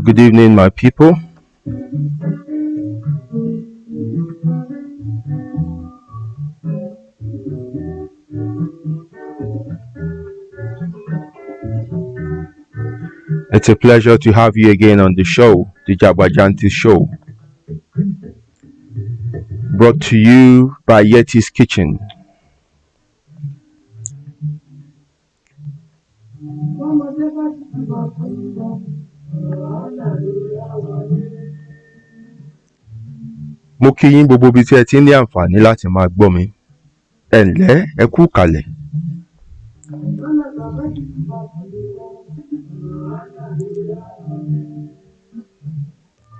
Good evening, my people. It's a pleasure to have you again on the show, the Jagbajantis Show. Brought to you by Yeti's Kitchen. Mo kí yín gbogbo ibi tí ẹ ti ní àǹfààní láti máa gbọ́ mi. Ẹ ǹlẹ́, ẹ kú kalẹ̀.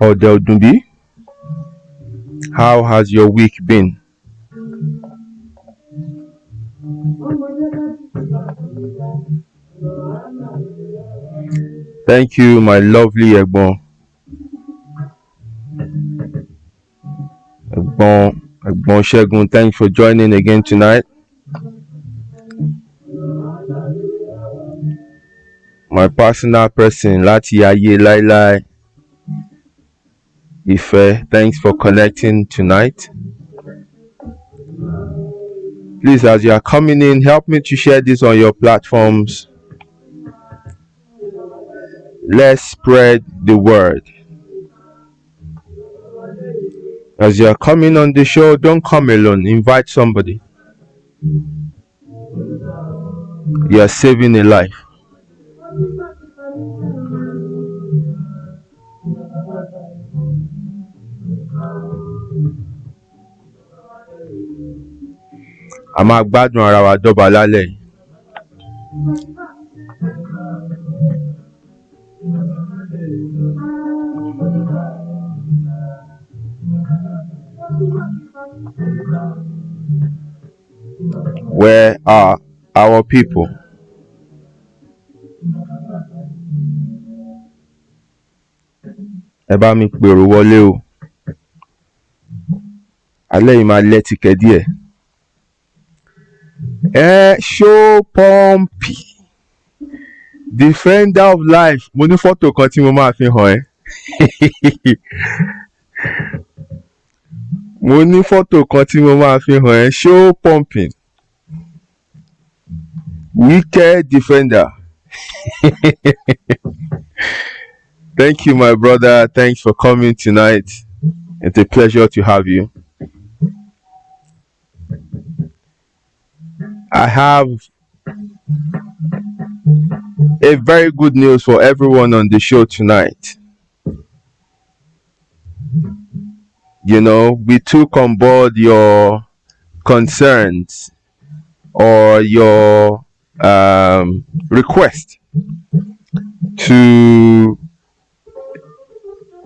Ọ̀dẹ̀ Ọ̀dùnbí, how has your week been? Thank you, my lovely Ẹ̀gbọ́n. Ẹ̀gbọ́n Ṣẹ́gun, thanks for joining again tonight. My personal person, láti ayé láíláí. Ife, thanks for connecting tonight. Please, as you are coming in, help me to share this on your platforms. Let's spread the word. As you are coming on the show, don't come alone. Invite somebody. You are saving a life. A máa gbádùn ara wa dọ́ba lálẹ́ yìí. Where are our people? Ẹ bá mi pèrò wọlé o. Alẹ́ yìí máa lẹ́tìkẹ́ díẹ̀. Show Pumpy, defender of life. Mo ní fọ́tò kan tí mo máa fi hàn ẹ́. Mo ní fọ́tò kan tí mo máa fi hàn ẹ́. Show Pumpy, wicked defender. Thank you, my brother. Thanks for coming tonight. It's a pleasure to have you. I have a very good news for everyone on the show tonight. You know, we took on board your concerns or your request to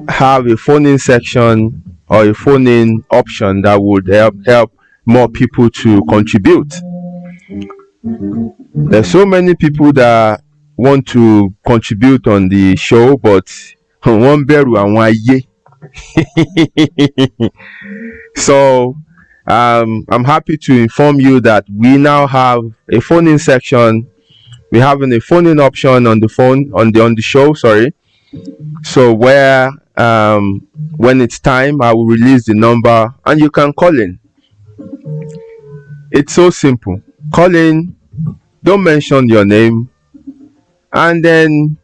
have a phone-in section or a phone-in option that would help more people to contribute. There's so many people that want to contribute on the show, but one beru and one ye. So I'm happy to inform you that we now have a phone-in section. We're having a phone-in option on the phone on the show. Sorry. So where when it's time, I will release the number and you can call in. It's so simple. Call in, don't mention your name, and then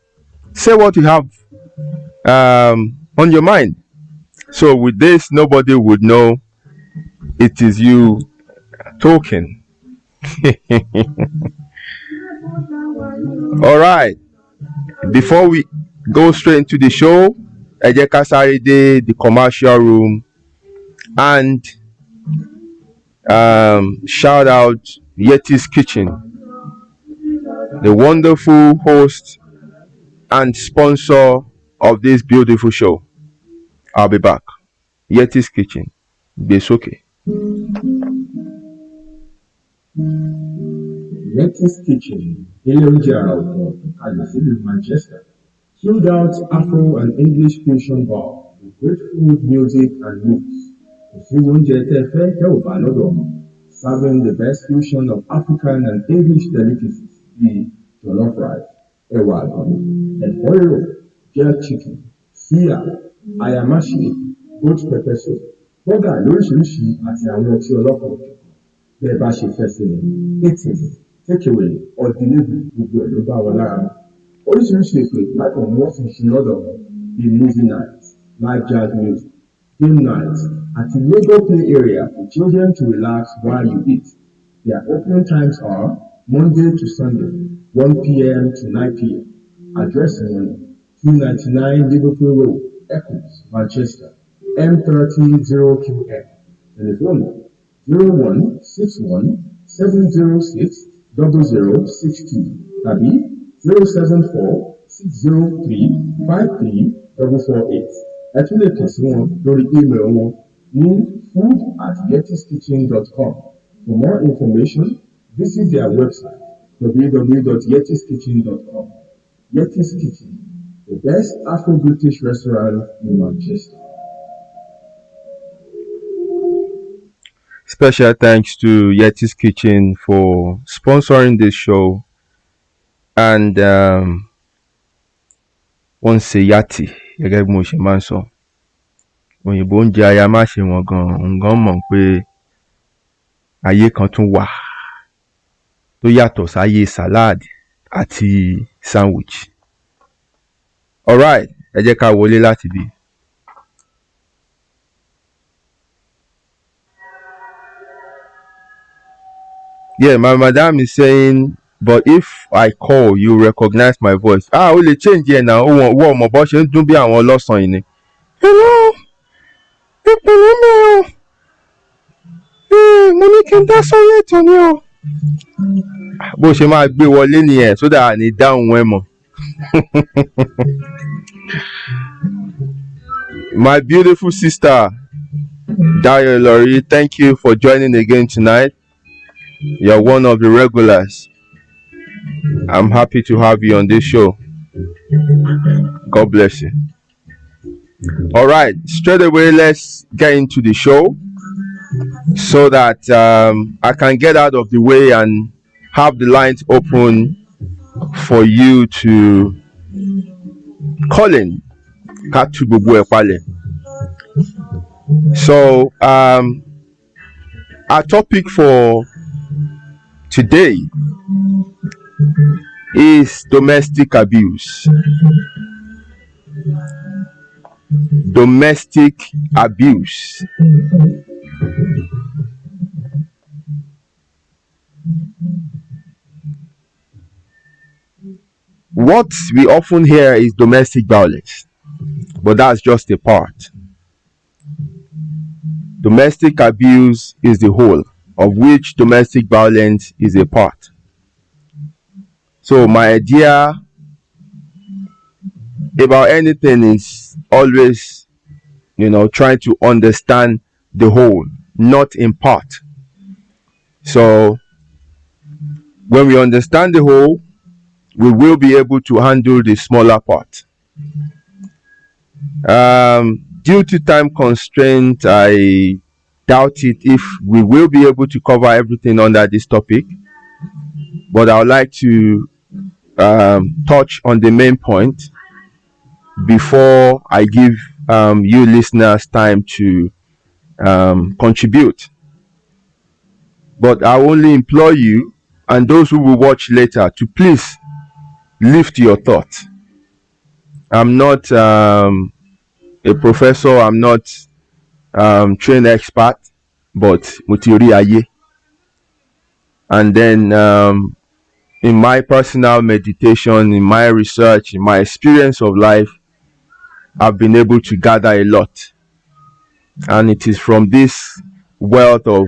say what you have on your mind. So with this, nobody would know it is you talking. All right. Before we go straight into the show, ẹ jẹ́ ká sáré dé the commercial room and shout out Yeti's Kitchen, the wonderful host and sponsor of this beautiful show. I'll be back. Yeti's Kitchen. Besoke. Yeti's Kitchen, in Manchester. Chilled out Afro and English fusion bar with great food, music, and moves. Serving the best fusion of African and English delicacies, the jollof rice, ewa agbon, ẹ̀fọ́ jerk chicken, suya, ayamashi, goat pepper soup, bọ́gà lóríṣiríṣi àti àwọn ọtí ọlọ́pàá òjò. Bẹ́ẹ̀ bá ṣe fẹ́ sí ni, eating, take away or delivery gbogbo ẹ̀ ló bá wọn lára. Oríṣiríṣi ètò ìpàkọ́ ni wọ́n fi ṣe lọ́dọ̀ wọn bíi movie night, live jazz music, game night, àti legal play area for children to relax while you eat. Their opening times are Monday to Sunday, 1 p.m. to 9 p.m. Address wọn 299 Liverpool Road, Eccles, Manchester, M300QM. Telephone 0161 706 0062 tàbí 074 603 53 448. Ẹ tún lè kàn sí wọn lórí email wọn ní food@yetiskitchen.com. For more information, visit their website www.yetiskitchen.com. Yeti's Kitchen, the best Afro-British restaurant in Manchester. Special thanks to Yeti's Kitchen for sponsoring this show. And wọ́n ṣe yàtì gẹ́gẹ́ bí mo ṣe máa ń sọ. Òyìnbó ń jẹ aya má ṣe wọn gan mọ̀ pé ayé kan tún wà tó yàtọ̀ sáyé salad àti sandwich. Alright, ẹ jẹ́ ká wọlé láti bí. Yeah, my madam is saying, but if I call, you recognize my voice. O lè change yẹn náà, wọ́n ọmọ bọ́ ṣe ń dún bí àwọn ọlọ́sàn yìí ni. Hello, ìpínlẹ̀ mi o. Mo ní kí n dá sórí ètò ni o. Bó ṣe máa gbé wọlé nìyẹn, sódà ní dáhùn ẹ mọ̀. My beautiful sister, Dayo Lori, thank you for joining again tonight. You're one of the regulars. I'm happy to have you on this show. God bless you. All right, straight away, let's get into the show so that I can get out of the way and have the lines open for you to call in. So, our topic for today is domestic abuse. Domestic abuse. What we often hear is domestic violence, but that's just a part. Domestic abuse is the whole, of which domestic violence is a part. So my idea about anything is always, trying to understand the whole, not in part. So when we understand the whole, we will be able to handle the smaller part. Due to time constraint, I doubt it if we will be able to cover everything under this topic, but I would like to touch on the main point before I give you listeners time to contribute. But I only implore you and those who will watch later to please lift your thoughts. I'm not a professor, I'm not trained expert, but mutiri aye. And then in my personal meditation, in my research, in my experience of life, I've been able to gather a lot. And it is from this wealth of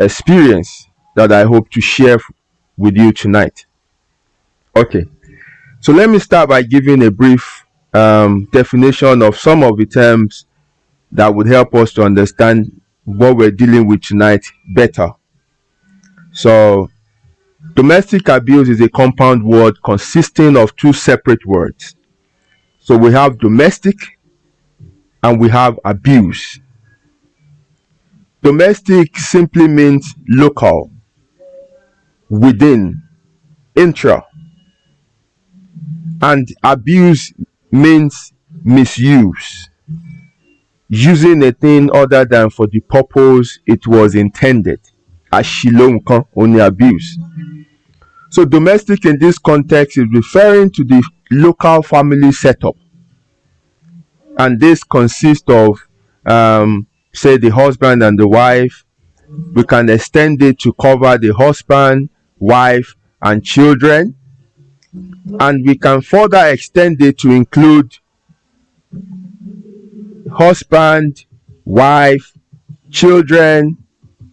experience that I hope to share with you tonight. Okay, so let me start by giving a brief definition of some of the terms that would help us to understand what we're dealing with tonight better. So, domestic abuse is a compound word consisting of two separate words. So we have domestic and we have abuse. Domestic simply means local, within, intra. And abuse means misuse, using a thing other than for the purpose it was intended. Ashilo nkan, only abuse. So domestic in this context is referring to the local family setup, and this consists of say the husband and the wife. We can extend it to cover the husband, wife, and children, and we can further extend it to include husband, wife, children,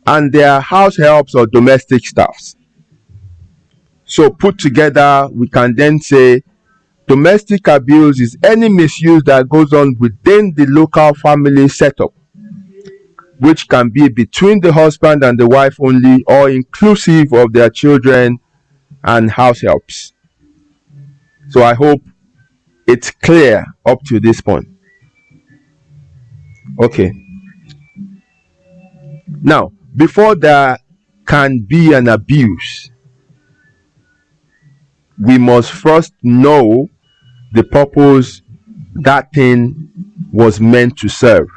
and their house helps or domestic staffs. So put together, we can then say domestic abuse is any misuse that goes on within the local family setup, which can be between the husband and the wife only, or inclusive of their children and house helps. So I hope it's clear up to this point. Okay. Now, before there can be an abuse, we must first know the purpose that thing was meant to serve.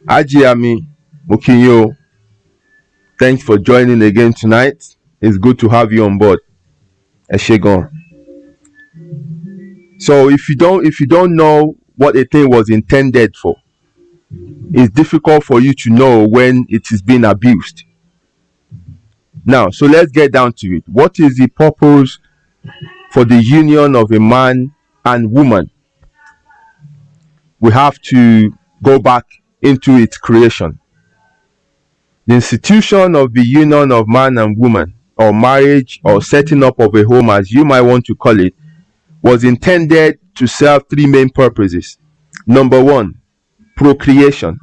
Ajiami Mukinyo, thanks for joining again tonight. It's good to have you on board. Eshegon. So if you don't know what a thing was intended for, it's difficult for you to know when it is being abused. Now, so let's get down to it. What is the purpose for the union of a man and woman? We have to go back into its creation. The institution of the union of man and woman, or marriage, or setting up of a home, as you might want to call it, was intended to serve three main purposes. Number one, procreation.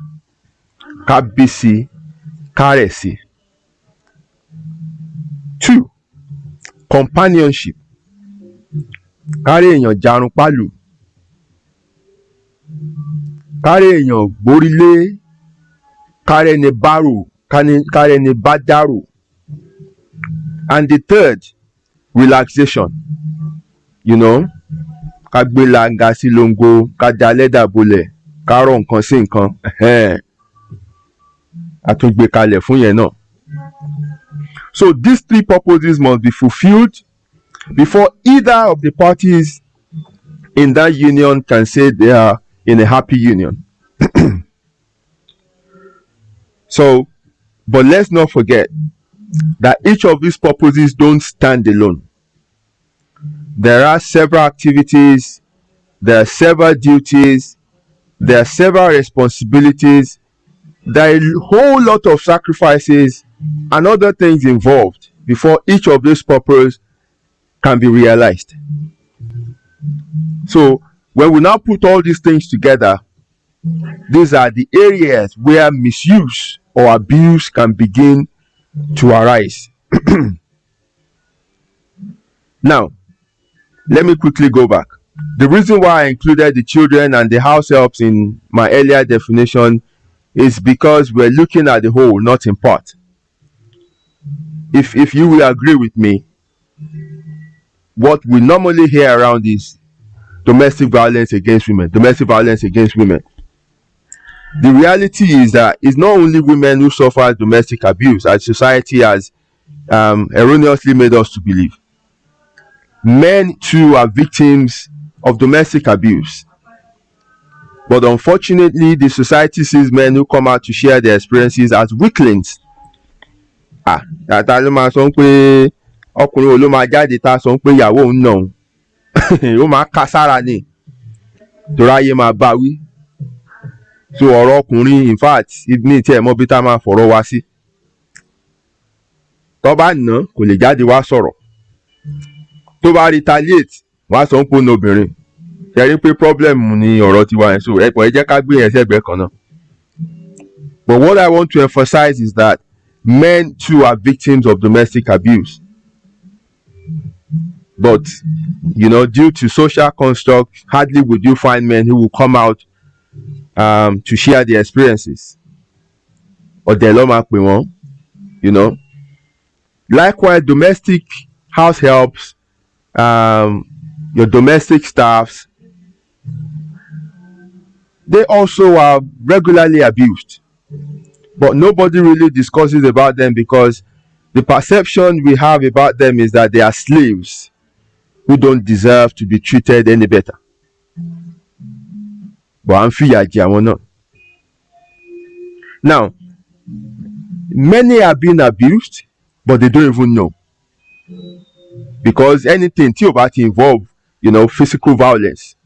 Kabisi, karesi. Two, companionship. Kárí èèyàn jarun pálù. Kárí èèyàn gborílé. Kárí ẹni bárò. Kárí ẹni bá dárò. And the third, relaxation. You know, ká gbé langa sí longo, ká da lẹ́dà bolẹ̀, ká rọ nǹkan sí nǹkan. A tún gbé kalẹ̀ fún yẹn náà. So these three purposes must be fulfilled before either of the parties in that union can say they are in a happy union. So, but let's not forget that each of these purposes don't stand alone. There are several activities, there are several duties, there are several responsibilities, there are a whole lot of sacrifices and other things involved before each of these purposes can be realized. So when we now put all these things together, these are the areas where misuse or abuse can begin to arise. Now, let me quickly go back. The reason why I included the children and the house helps in my earlier definition is because we're looking at the whole, not in part. If you will agree with me, what we normally hear around is domestic violence against women, domestic violence against women. The reality is that it's not only women who suffer domestic abuse, as society has erroneously made us to believe. Men too are victims of domestic abuse. But unfortunately, the society sees men who come out to share their experiences as weaklings. Tata ló máa sọ pé ọkùnrin wo ló máa jáde tá a sọ pé ìyàwó òun náà ó máa ká sára ni torí ayé máa bá wí. So ọ̀rọ̀ ọkùnrin, in fact, ní tí ẹ̀ mọ́ bí tá a máa fọ̀rọ̀ wá sí. Tó bá nà kò lè jáde wá sọ̀rọ̀. Tó bá retaliate, wọ́n á sọ pé ó ní obìnrin. Ṣé rí pé problem ni ọ̀rọ̀ tiwa yẹn? So ẹ jẹ́ ká gbé yẹn sẹ́gbẹ̀ẹ́ kan náà. But what I want to emphasize is that men too are victims of domestic abuse. But, you know, due to social construct, hardly would you find men who will come out to share their experiences. Or you know. Likewise, domestic house helps, your domestic staffs, they also are regularly abused. but nobody really discusses about them because the perception we have about them is that they are slaves who don't deserve to be treated any better. But I'm fìyà jẹ àwọn náà. Now, many are being abused, but they don't even know. Because anything tí ó bá ti involve, physical violence,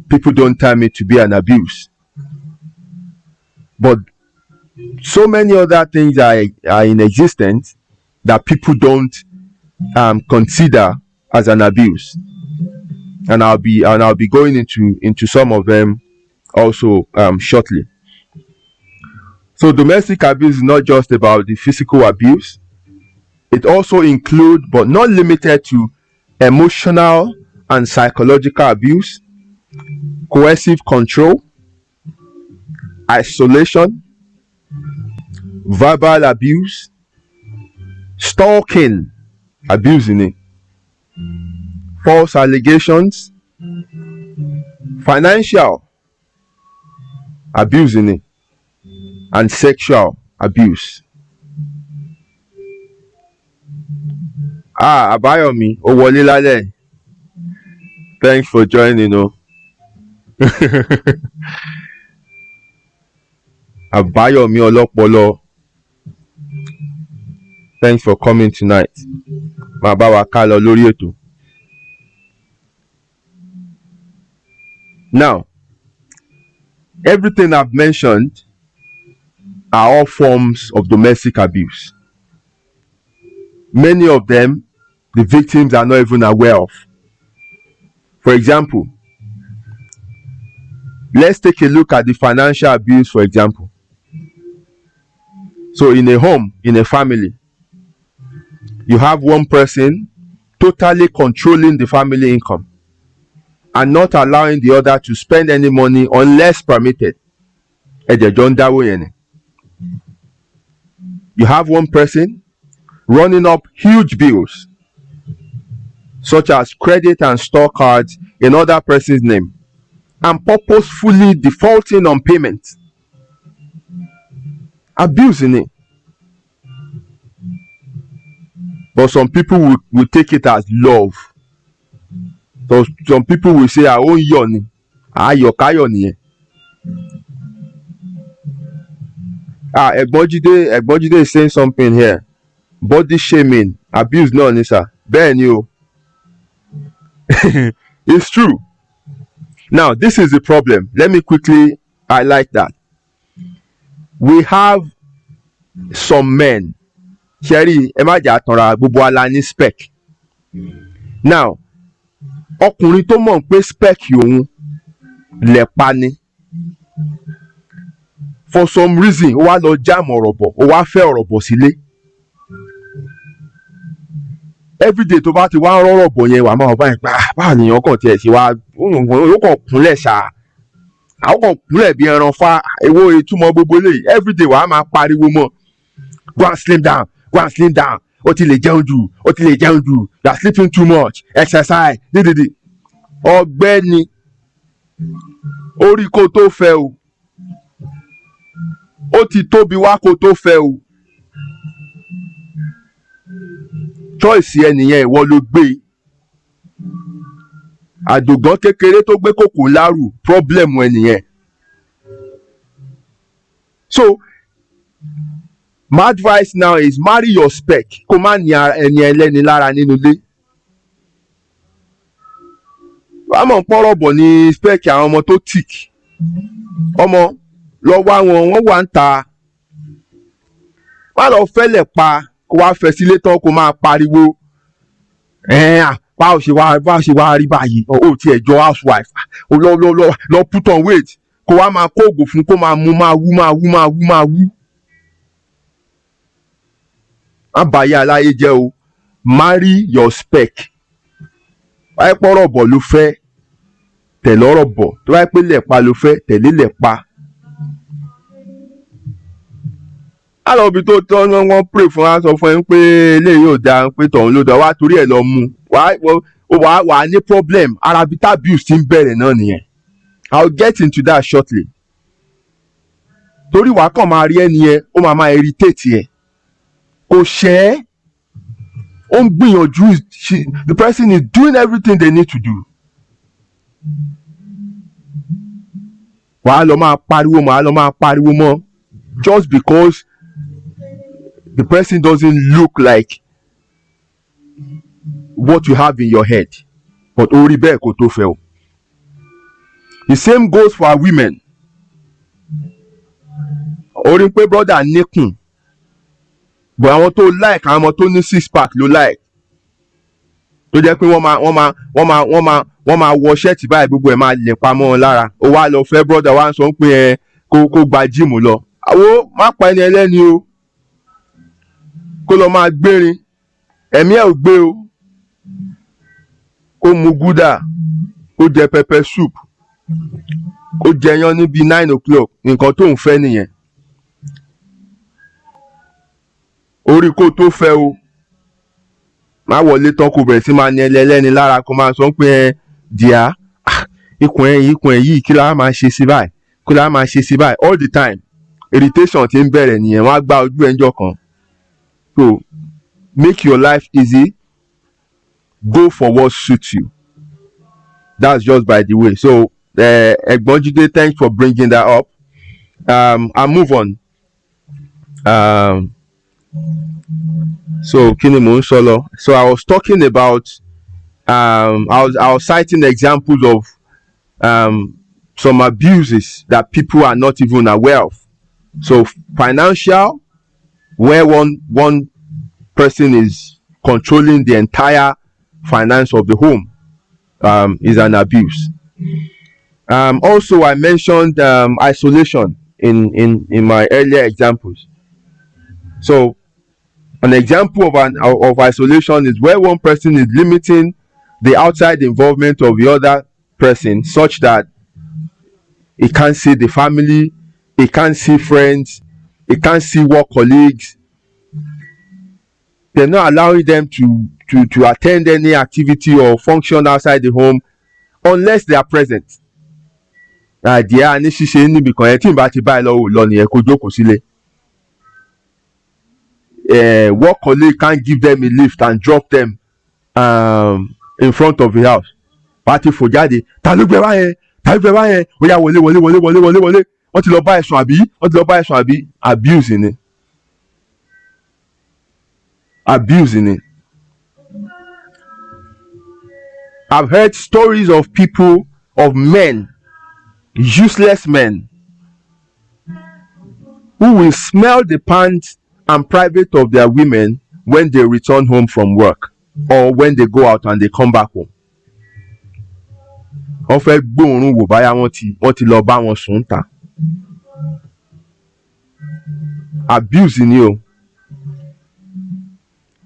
people don't term it to be an abuse. But so many other things are in existence that people don't consider as an abuse, and I'll be going into some of them also shortly. So domestic abuse is not just about the physical abuse. It also includes, but not limited to, emotional and psychological abuse, coercive control, isolation, verbal abuse, stalking, abusing it, false allegations, financial, abusing it, and sexual abuse. Abayomi, ó wọlé lálẹ́. Thanks for joining. Abayomi ọlọ́pọlọ. Thanks for coming tonight. Máa bá wa ká lọ lórí ètò. Now, everything I've mentioned are all forms of domestic abuse. Many of them, the victims are not even aware of. For example, let's take a look at the financial abuse, for example. So in a home, in a family, you have one person totally controlling the family income and not allowing the other to spend any money unless permitted. You have one person running up huge bills, such as credit and store cards in other person's name, and purposefully defaulting on payment, abusing it. But some people will take it as love. So some people will say, "I own yoni, yoni." Egbonjide is saying something here. Body shaming, abuse, no, Nisa. Ben, you. It's true. Now, this is the problem. Let me quickly highlight that. We have some men. Sherry, emaja atanra gbogbo ala ni spec. Now, ọkùnrin tó mọ̀ pé spec òun lẹ̀pa ni. For some reason, ó wá lọ jam ọ̀rọ̀ bọ̀, ó wá fẹ́ ọ̀rọ̀ bọ̀ sílé. Everyday tó bá ti wá rọ́rọ̀ bọ̀ yẹn wà máa bá yẹn pa báà nìyẹn kàn tiẹ̀ ṣe wá ó kàn kúnlẹ̀ ṣá. Àwọn kàn kúnlẹ̀ bí ẹran fa èwo ìtumọ̀ gbogbo eléyìí. Everyday wà á máa pariwo mọ́. Go and slim down, go and slim down. Ó ti lè jẹun jù, ó ti lè jẹun jù. You are sleeping too much, exercise, dídìdì. Ọ̀gbẹ́ni, orí kó tó fẹ́ o. Ó ti tóbi wá kó tó fẹ́ o. Choice ẹnìyẹn ìwọ ló gbé. Àdògán kékeré tó gbé kòkó lárù, problem ẹnìyẹn. So, my advice now is marry your spec. Kó má ní ẹni ẹlẹ́ni lára nínú ilé. Wàá mọ̀ pọ́rọ̀ bọ̀ ní spec àwọn ọmọ tó thick. Ọmọ lọ wá wọn wà ń ta. Má lọ fẹ́lẹ̀ pa kó wá fẹ́ sílé tán kó máa pariwo. Báwo ṣe wá rí báyìí? Ó ti ẹ̀jọ́ housewife. Lọ put on weight. Kó wá máa kó ògùn fún kó máa mú máa wú. Má bàyé aláyé jẹ́ o. Marry your spec. Wáyé pọ́rọ̀ bọ̀ ló fẹ́ tẹ̀lé ọ̀rọ̀ bọ̀. Tó wáyé pé lẹ̀pa ló fẹ́ tẹ̀lé lẹ̀pa. Àlọ́bí tó tọ́ wọ́n pray fún wa sọ fún ẹ pé eléyìí ò dáa pé tọ̀hún ló dáa wá torí ẹ̀ lọ mú. Wàá ní problem. Arabita abuse ti ń bẹ̀rẹ̀ náà nìyẹn. I'll get into that shortly. torí wàá kàn máa rí ẹni yẹn ó máa irritate ẹ kò ṣẹ́ ẹ́ ó ń gbìyànjú the person is doing everything they need to do. wàá lọ máa pariwo mọ́ just because the person doesn't look like what you have in your head but orí bẹ́ẹ̀ kò tó fẹ́ o. The same goes for our women. Orí pé brother níkùn but àwọn tó like àwọn ọmọ tó ní six pack ló like tó jẹ́ pé wọ́n máa wọ ṣẹ́ẹ̀tì báyìí gbogbo ẹ̀ máa lè pamọ́ wọn lára ó wá lọ fẹ́ brother wá ń sọ pé ẹ kó gba jíìmù lọ àwo má pa ẹni ẹlẹ́ni o kó lọ máa gbérin ẹ̀mí ẹ̀ ò gbé o kó mu gúdà kó jẹ pepper soup kó jẹyán níbi 9 o'clock nǹkan tó ń fẹ́ nìyẹn orí kó tó fẹ́ o má wọlé tán kó bẹ̀rẹ̀ sí máa ní ẹlẹ́ni lára kó máa sọ pé ẹ dìá ikùn ẹ̀ yìí kí la máa ṣe sí báyìí all the time irritation ti ń bẹ̀rẹ̀ nìyẹn wọ́n á gbá ojú ẹjọ́ kan so make your life easy go for what suits you that's just by the way so Ẹ̀gbọ́n Jídé thanks for bringing that up I'll move on so kí ni mò ń sọ lọ so I was talking about I was citing examples of some abuses that people are not even aware of. So financial, where one person is controlling the entire finance of the home, is an abuse. Also, I mentioned isolation in my earlier examples. So an example of isolation is where one person is limiting the outside involvement of the other person such that he can't see the family, he can't see friends, he can't see work colleagues. They're not allowing them to attend any activity or function outside the home unless they are present. Díẹ̀ ní ṣíṣe níbi kan yẹn tí n bá ti báyìí lọ nìyẹn kó jókòó sílé. Work colleague can't give them a lift and drop them in front of the house. Pàtí fò jáde ta ló gbé báyẹn ó yá wọlé wọ́n ti lọ bá ẹ̀sùn àbí abuse ni. I've heard stories of people, of men, useless men, who will smell the pants and private of their women when they return home from work or when they go out and they come back home. Wọ́n fẹ́ gbóòórùn wò báyà wọ́n ti lọ bá wọn sùn ta. Abuse ni o.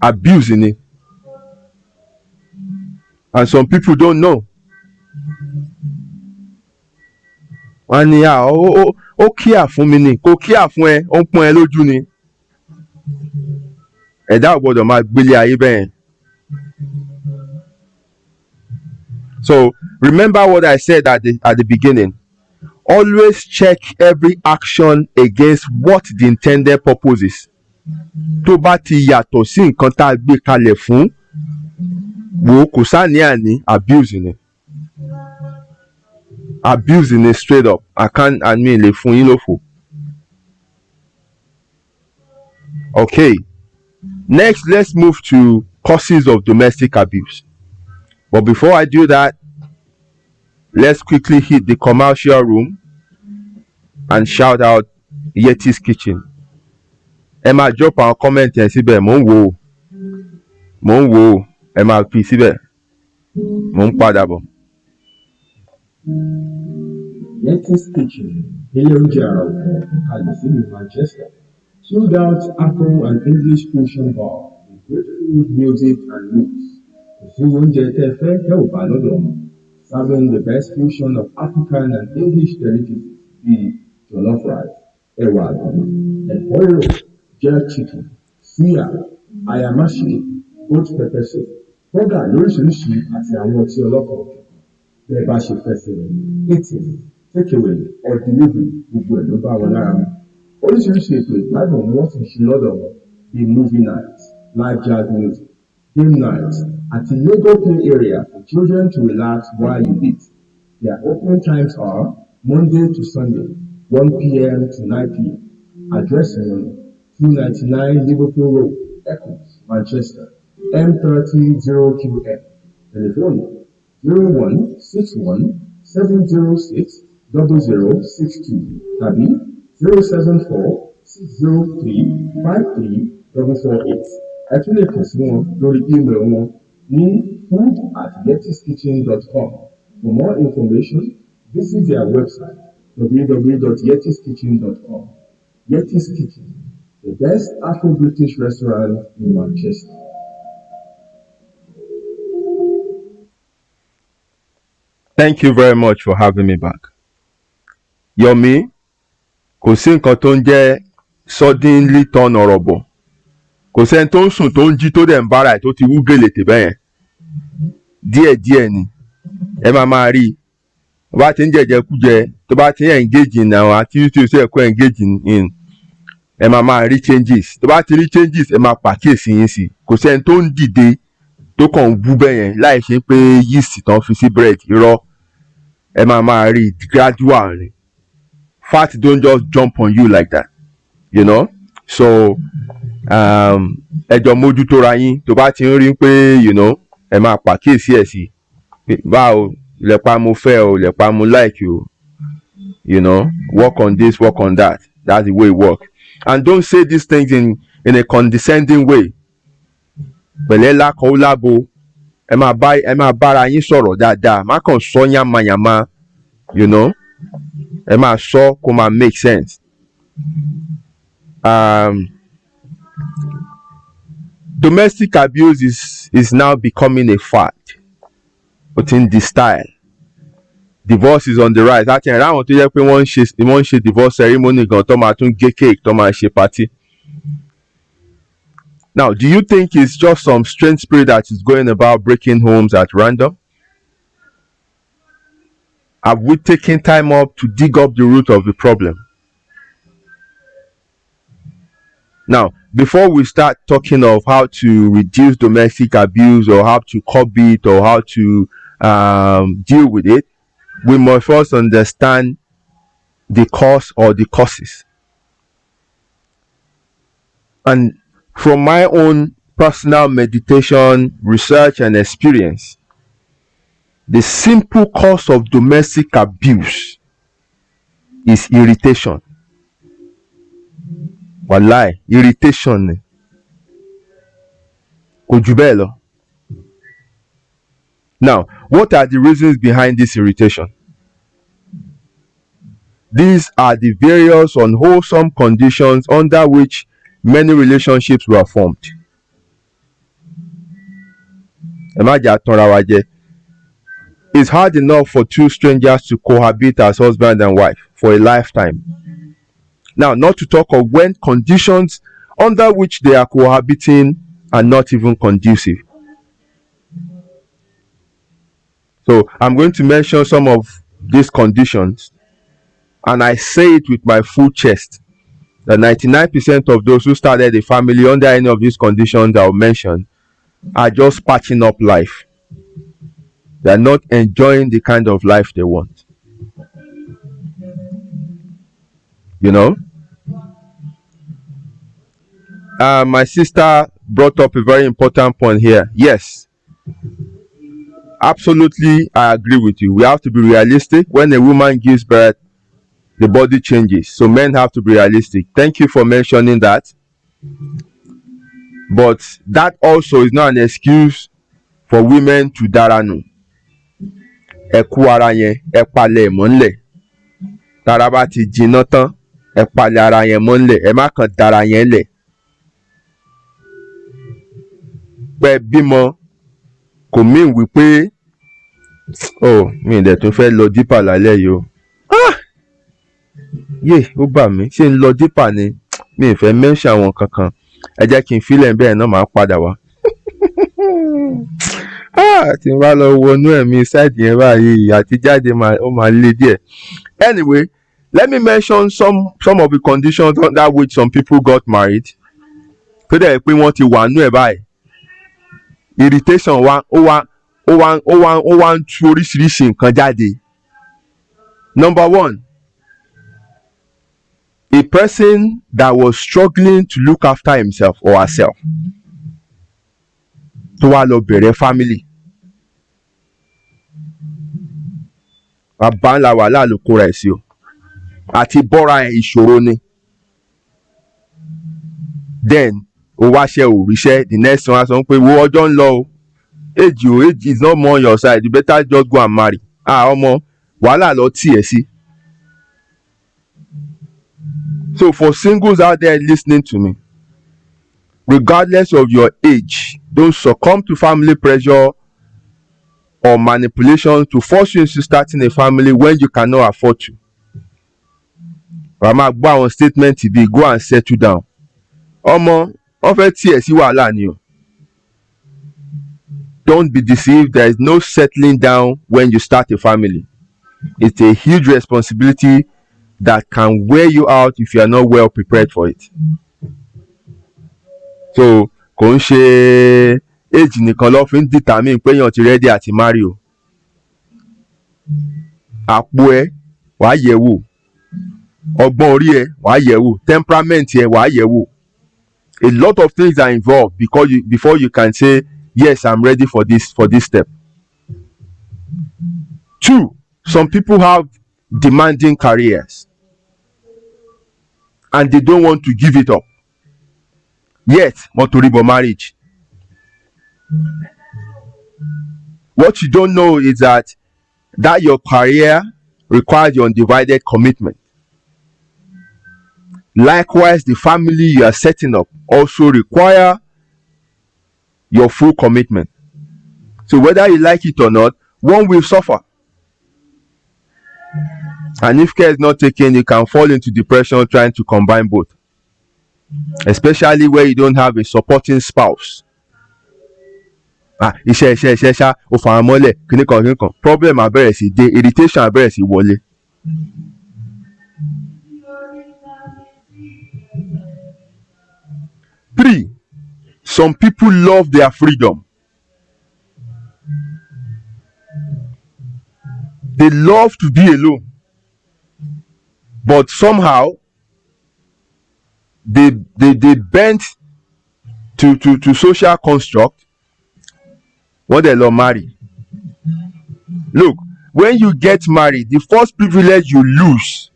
Abuse ni. And some people don't know. Wọ́n ní ó kíà fún mi ni kò kíà fún ẹ ó ń pọ́n ẹ lójú ni. Ẹ̀dá ò gbọ́dọ̀ máa gbélé ayé bẹ́ẹ̀. So remember what I said at the beginning. Always check every action against what the intended purpose is. Tó bá ti yàtọ̀ sí nǹkan tá a gbé kalẹ̀ fún wo kò sáníàní abuse ni straight up. I mean lè fún yín lófo. Okay, next let's move to causes of domestic abuse. But before I do that, let's quickly hit the commercial room and shout out Yeti's Kitchen. Ẹ máa drop àwọn comment yẹn síbẹ̀ mò ń wò ó ẹ máa fi síbẹ̀ mò ń padà bọ̀. Yeti's Kitchen, ilé oúnjẹ àrà ọ̀tọ̀ kalẹ̀ sílùú Manchester, chilled out Afro and English fusion bar with great food, music and looks. Ìṣirò oúnjẹ tẹ́ fẹ́ tẹ́ ò bá lọ́dọ̀ wọn, serving the best fusion of African and English delicacies bíi jollof rice, ẹ̀wà àgbọ̀n, ẹ̀fọ́ rírò, jerk chicken, suya, ayamashi, goat pepper soup, bọ́gà lóríṣiríṣi àti àwọn ọtí ọlọ́kọ̀ ọ̀jọ̀kan. Bẹ́ẹ̀ bá ṣe fẹ́ sí rẹ̀, eating, takeaway or delivery gbogbo ẹ̀ ló bá wọn lára mu. Oríṣiríṣi ètò ìgbádùn ni wọ́n sì ń ṣe lọ́dọ̀ wọn bíi movie night, live jazz music, game night àti Lego play area for children to relax while you eat. Their opening times are Monday to Sunday, 1 p.m. to 9 p.m. Address wọn 299 Liverpool Road, Eccles, Manchester, M300QM. Telephone 0161 706 0062 tàbí 074 603 53448. Ẹ tún lè kàn sí wọn lórí email wọn ní food@yetiskitchen.com. For more information, visit their website www.yetiskitchen.com. Yeti's Kitchen, the best Afro-British restaurant in Manchester. Thank you very much for having me back. Yomi, kò sí nǹkan tó ń jẹ́ suddenly turn ọ̀rọ̀ bọ̀. Kò sẹ́ni tó ń sùn tó ń jí tó dẹ̀ ń bára ẹ̀ tó ti wú gèlè tè bẹ́yẹn. Díẹ̀díẹ̀ ni ẹ máa rí i. Tó bá ti ń jẹjẹkújẹ, tó bá ti ń engage in àwọn activities tó yẹ kó engage in, ẹ máa rí changes. Tó bá ti rí changes, ẹ máa pàkíyèsí yín sí. Kò sẹ́ni tó ń dìde tó kàn ń wú bẹ́yẹn láì ṣe pé yeast tán fi sí bread irọ́. Ẹ máa rí gradual ni. Fat don't just jump on you like that, you know. So ẹjọ mójútó ra yín tó bá ti ń rí pé you know ẹ máa pàkíyèsí ẹ̀ sí. Báwo lẹ̀pa mo fẹ́ o, lẹ̀pa mo like o, you know, work on this, work on that. That's the way it works. And don't say these things in a condescending way. Pẹ̀lẹ́ lákọ̀ ó lábo, ẹ máa bára yín sọ̀rọ̀ dáadáa, má kàn sọ yánmayànma, you know. Ẹ máa sọ kó máa make sense. Domestic abuse is now becoming a fad. But in this style, divorce is on the rise. Láti ẹ̀rọ àwọn tó yẹ pé wọ́n ń ṣe divorce ceremony gan tó máa tún gé cake tó máa ṣe party. Now, do you think it's just some strange spirit that is going about breaking homes at random? Have we taken time up to dig up the root of the problem? Now, before we start talking of how to reduce domestic abuse or how to curb it or how to deal with it, we must first understand the cause or the causes. And from my own personal meditation, research, and experience, the simple cause of domestic abuse is irritation. Wallahi, irritation ni. Kò jù bẹ́ẹ̀ lọ. Now, what are the reasons behind this irritation? These are the various unwholesome conditions under which many relationships were formed. Ẹ má jà tanra wa jẹ. It's hard enough for two strangers to cohabit as husband and wife for a lifetime. Now, not to talk of when conditions under which they are cohabiting are not even conducive. So, I'm going to mention some of these conditions, and I say it with my full chest, that 99% of those who started a family under any of these conditions I'll mention are just patching up life. They are not enjoying the kind of life they want. You know? My sister brought up a very important point here. Yes, absolutely, I agree with you. We have to be realistic. When a woman gives birth, the body changes. So men have to be realistic. Thank you for mentioning that. But that also is not an excuse for women to daranu. Ẹ kú ara yẹn, ẹ palẹ̀ mọ́ ńlẹ̀. Tára bá ti jiná tán, ẹ palẹ̀ ara yẹn mọ́ ńlẹ̀. Ẹ má kàn dára yẹn lẹ̀. Pé bímọ kò mean wípé mi dẹ̀ tún fẹ́ lọ dípà lálẹ́ yìí o. Ó bà mí, ṣé ń lọ dípà ni? Mi ì fẹ́ mention àwọn kankan. Ẹ jẹ́ kí n fílẹ̀ bẹ́ẹ̀ náà máa padà wá. Tí n bá lọ wọnú ẹ̀mí side yẹn báyìí àti jáde ó máa le díẹ̀. Anyway, Let me mention some of the conditions under which some people got married. tó dẹ̀ pé wọ́n ti wà nú ẹ̀ báyìí irritation ó wá ń tú oríṣiríṣi nǹkan jáde. Number one, a person that was struggling to look after himself or herself tó wá lọ bẹ̀rẹ̀ family. Bàbá ńlá wàhálà ló kóra ẹ̀ sí o àti bọ́ra ẹ̀ ìṣòro ni. Then o wáṣẹ́ ò ríṣẹ́, the next one sọ pé wo ọjọ́ ń lọ o, age is not more on your side, you better just go and marry. Ọmọ wàhálà lọ tì ẹ́ sí. So for singles out there listening to me, regardless of your age, don't succumb to family pressure or manipulation to force you into starting a family when you cannot afford to. Rama gbọ́ àwọn statement bí go and settle down. Ọmọ wọ́n fẹ́ tì ẹ́ sí wàhálà ni o. Don't be deceived, there is no settling down when you start a family. It's a huge responsibility that can wear you out if you are not well prepared for it. So kò ń ṣe age nìkan ló fi ń determine pé èèyàn ti ready àti marry o. Àpò ẹ wàá yẹ̀ wò, ọgbọ́n orí ẹ wàá yẹ̀ wò, temperament ẹ wàá yẹ̀ wò. A lot of things are involved before you can say yes, I'm ready for this step. 2, some people have demanding careers and they don't want to give it up. Yet, motoribo marriage. What you don't know is that your career requires your undivided commitment. Likewise, the family you are setting up also require your full commitment. So whether you like it or not, one will suffer. And if care is not taken, you can fall into depression trying to combine both. Especially where you don't have a supporting spouse. Iṣẹ́ ṣá o fà á mọ́lẹ̀ kíníkan problem abẹ́rẹ́ sí dé, irritation abẹ́rẹ́ sí wọlé. Three, some people love their freedom. They love to be alone. But somehow they bent to social construct when they love marry. Look, when you get married, the first privilege you lose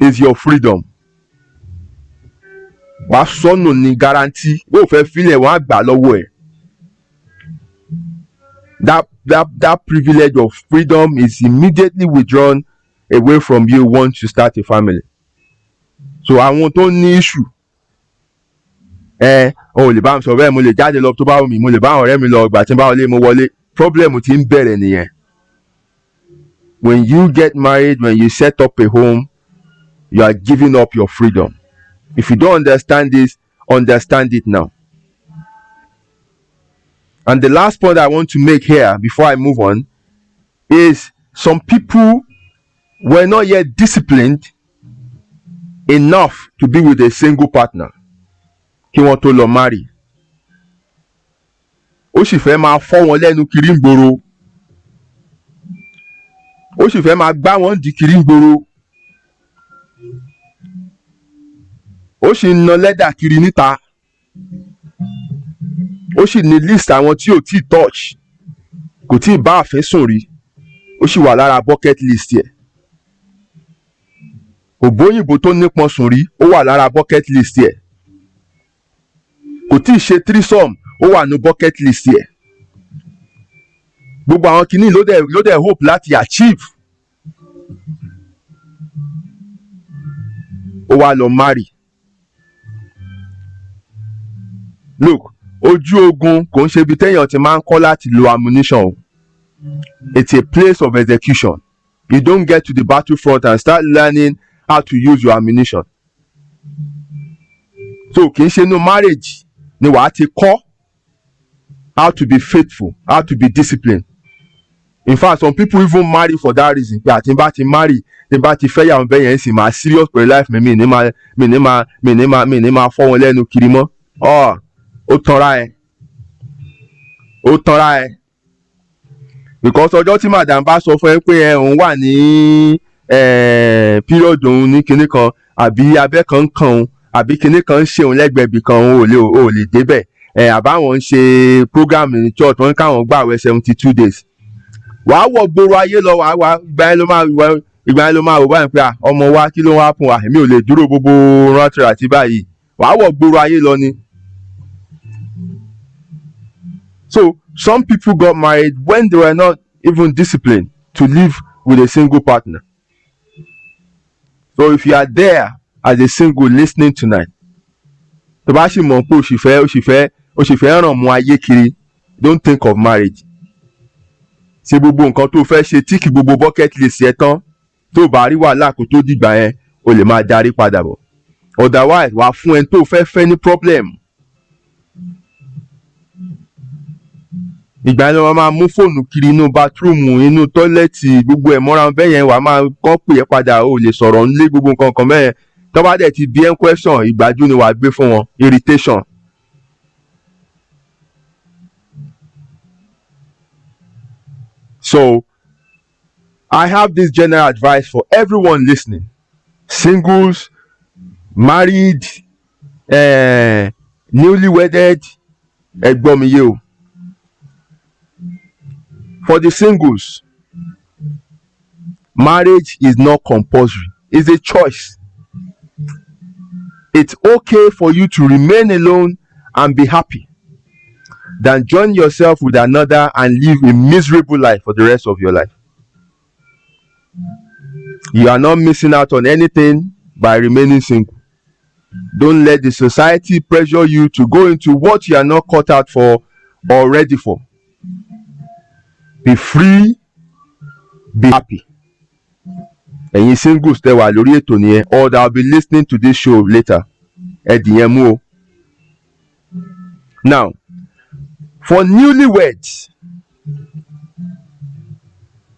is your freedom. Wàá sọnù ní guarantee bó o fẹ́ filẹ̀ wọ́n á gbà lọ́wọ́ ẹ̀. That privilege of freedom is immediately withdrawn away from you once you start a family. So àwọn tó ní issue o lè bá mi sọ bẹ́ẹ̀, mo lè jáde lọ tó bá wù mí, mo lè bá àwọn ọ̀rẹ́ mi lọ ìgbà tí n bá wọlé mo wọlé, problem ti ń bẹ̀rẹ̀ nìyẹn. When you get married, when you set up a home, you are giving up your freedom. If you don't understand this, understand it now. And the last point I want to make here before I move on is some people were not yet disciplined enough to be with a single partner. Kí wọ́n tó lọ marry. Ó sì fẹ́ máa fọ́ wọn lẹ́nu kiri ń gbòòrò. Ó sì fẹ́ máa gbá wọn di kiri ń gbòòrò. Ó sì ń na lẹ́dà kiri níta. Ó sì ní list àwọn tí ò tí touch, kò tí bá àfẹ́ sùn rí, ó sì wà lára bucket list yẹ. Ògbóyìnbó tó nípọn sùn rí, ó wà lára bucket list yẹ. Kò tí ṣe threesome, ó wà ní bucket list yẹ. Gbogbo àwọn kìíní ló dẹ̀ hope láti achieve. Ó wá lọ marry. Look, ojú ogun kò ń ṣe ibi téèyàn ti máa ń kọ́ láti lo ammunition. It's a place of execution. You don't get to the battlefront and start learning how to use your ammunition. So kì í ṣe inú marriage ni wàá ti kọ́ how to be faithful, how to be disciplined. In fact, some people even marry for that reason. Pé àti bá ti marry, tí bá ti fẹ́ yàwó bẹ́ẹ̀ yẹn sì máa serious pẹ̀lú life mi ní máa fọ́ wọn lẹ́nu kiri mọ́. Ó tanra ẹ̀. Because ọjọ́ tí madam bá sọ fún ẹ pé òun wà ní period òun ní kinní kan àbí abẹ́ kan ń kan òun àbí kinní kan ń ṣe òun lẹ́gbẹ̀ẹ́ ibì kan òun ò lè débẹ̀. Àbáwọn ń ṣe program ní church wọn káwọn gbààwẹ̀ 72 days. Wàá wọ̀ gbòòrò ayé lọ wàá ìgbà yẹn ló máa wò báyìí pé ọmọ wa kí ló ń wá fún wa, èmi ò lè dúró gbogbo rántí àti báyìí. Wàá wọ̀ gbòòrò ayé lọ ni. So some people got married when they were not even disciplined to live with a single partner. So if you are there as a single listening tonight, tó bá sì mọ̀ pé o sì fẹ́ ràn mọ́ ayé kiri, don't think of marriage. Ṣe gbogbo nǹkan tó fẹ́ ṣe tí kì gbogbo bucket list yẹn tán, tó bá rí wàhálà kó tó dìgbà yẹn o lè máa darí padà bọ̀. Otherwise wàá fún ẹni tó fẹ́ ní problem. Ìgbà yẹn ló máa mú fóònù kiri inú bathroom inú tọ́lẹ́tì gbogbo ẹ̀ mọ́ra bẹ́ẹ̀ yẹn wàá máa kọ́ pè é padà o lè sọ̀rọ̀ nílé gbogbo nǹkan kan bẹ́ẹ̀ yẹn. Tó bá dẹ̀ ti bí ẹ́ question ìgbájú ni wàá gbé fún wọn, irritation. So I have this general advice for everyone listening, singles, married, newly wedded, ẹ̀gbọ́n mi yé o. For the singles, marriage is not compulsory. It's a choice. It's okay for you to remain alone and be happy than join yourself with another and live a miserable life for the rest of your life. You are not missing out on anything by remaining single. Don't let the society pressure you to go into what you are not cut out for or ready for. Be free, be happy. Ẹ̀yin singles tẹ́ wà lórí ètò nìyẹn, or that will be listening to this show later. Ẹ dìyẹn mú o. Now, for newlyweds,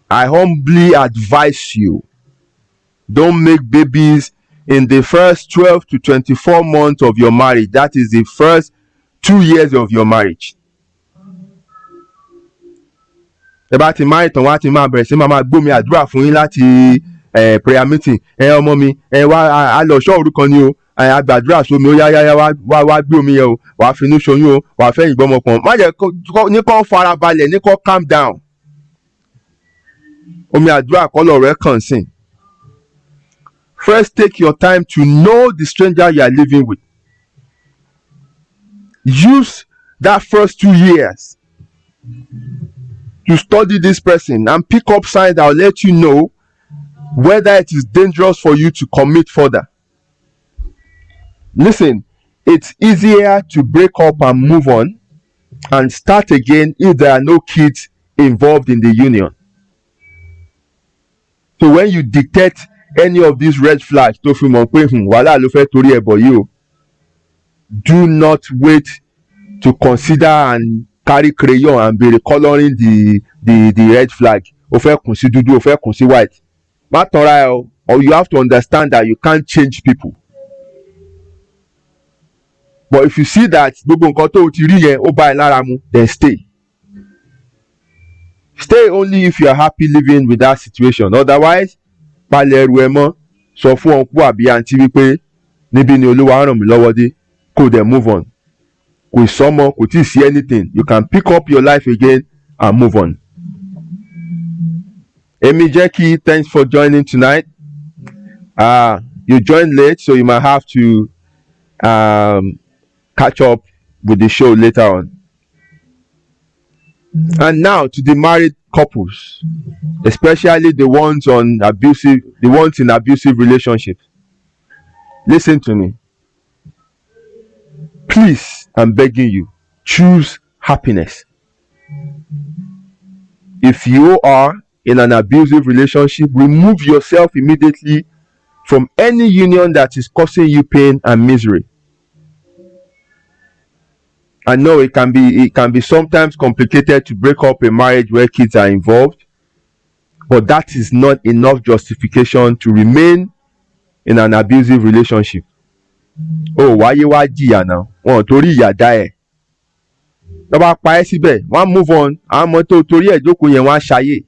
I humbly advise you, don't make babies in the first 12 to 24 months of your marriage. That is the first 2 years of your marriage. Ẹ bá ti máa ìtàn wá ti máa bẹ̀rẹ̀ sí máa gbómi àdúrà fún yín láti prayer meeting. Ọmọ mi wá a lọ ṣọ́ òru kan ni o, a gbàdúrà sómi ó yá wá gbé omi yẹn o, wàá finú ṣoyún o, wàá fẹ́ ìgbọ́n ọmọkùnrin. Má jẹ́ ní kó farabalẹ̀, ní kó calm down. Omi àdúrà kọ́ lọ̀rọ̀ ẹ̀ kàn sìn. First, take your time to know the stranger you are living with. Use that first 2 years to study this person and pick up signs that will let you know whether it is dangerous for you to commit further. Listen, it's easier to break up and move on and start again if there are no kids involved in the union. So when you detect any of these red flags tó fi mọ̀ pé wàhálà ló fẹ́ torí ẹ̀ bọ̀ yìí o, do not wait to consider and carry crayon and be recoloring the red flag. O fẹ́ kùn sí dúdú, o fẹ́ kùn sí white. Má tanra ẹ o, or you have to understand that you can't change people. But if you see that gbogbo nǹkan tó o ti rí yẹn ó bá ẹ lára mu, then stay. Stay only if you are happy living with that situation. Otherwise, palẹ̀ ẹrù ẹ mọ́, sọ fún ọ̀nkú àbí àǹtí wípé níbí ni Olúwa ràn mí lọ́wọ́ dé, kó dẹ̀ move on. Kò sọ́mọ, kò tí ì sí anything. You can pick up your life again and move on. Emi Jackie, thanks for joining tonight. You joined late, so you might have to catch up with the show later on. And now to the married couples, especially the ones in abusive relationships. Listen to me. Please, I'm begging you, choose happiness. If you are in an abusive relationship, remove yourself immediately from any union that is causing you pain and misery. I know it can be sometimes complicated to break up a marriage where kids are involved, But that is not enough justification to remain in an abusive relationship. Oh, wáyé wá jìyà náà, wọn ò torí ìyà dá ẹ̀. Tó bá pa ẹ́ síbẹ̀, wọ́n á move on. Àwọn ọmọ tó torí ẹ̀ jókòó yẹn wọ́n á ṣayé.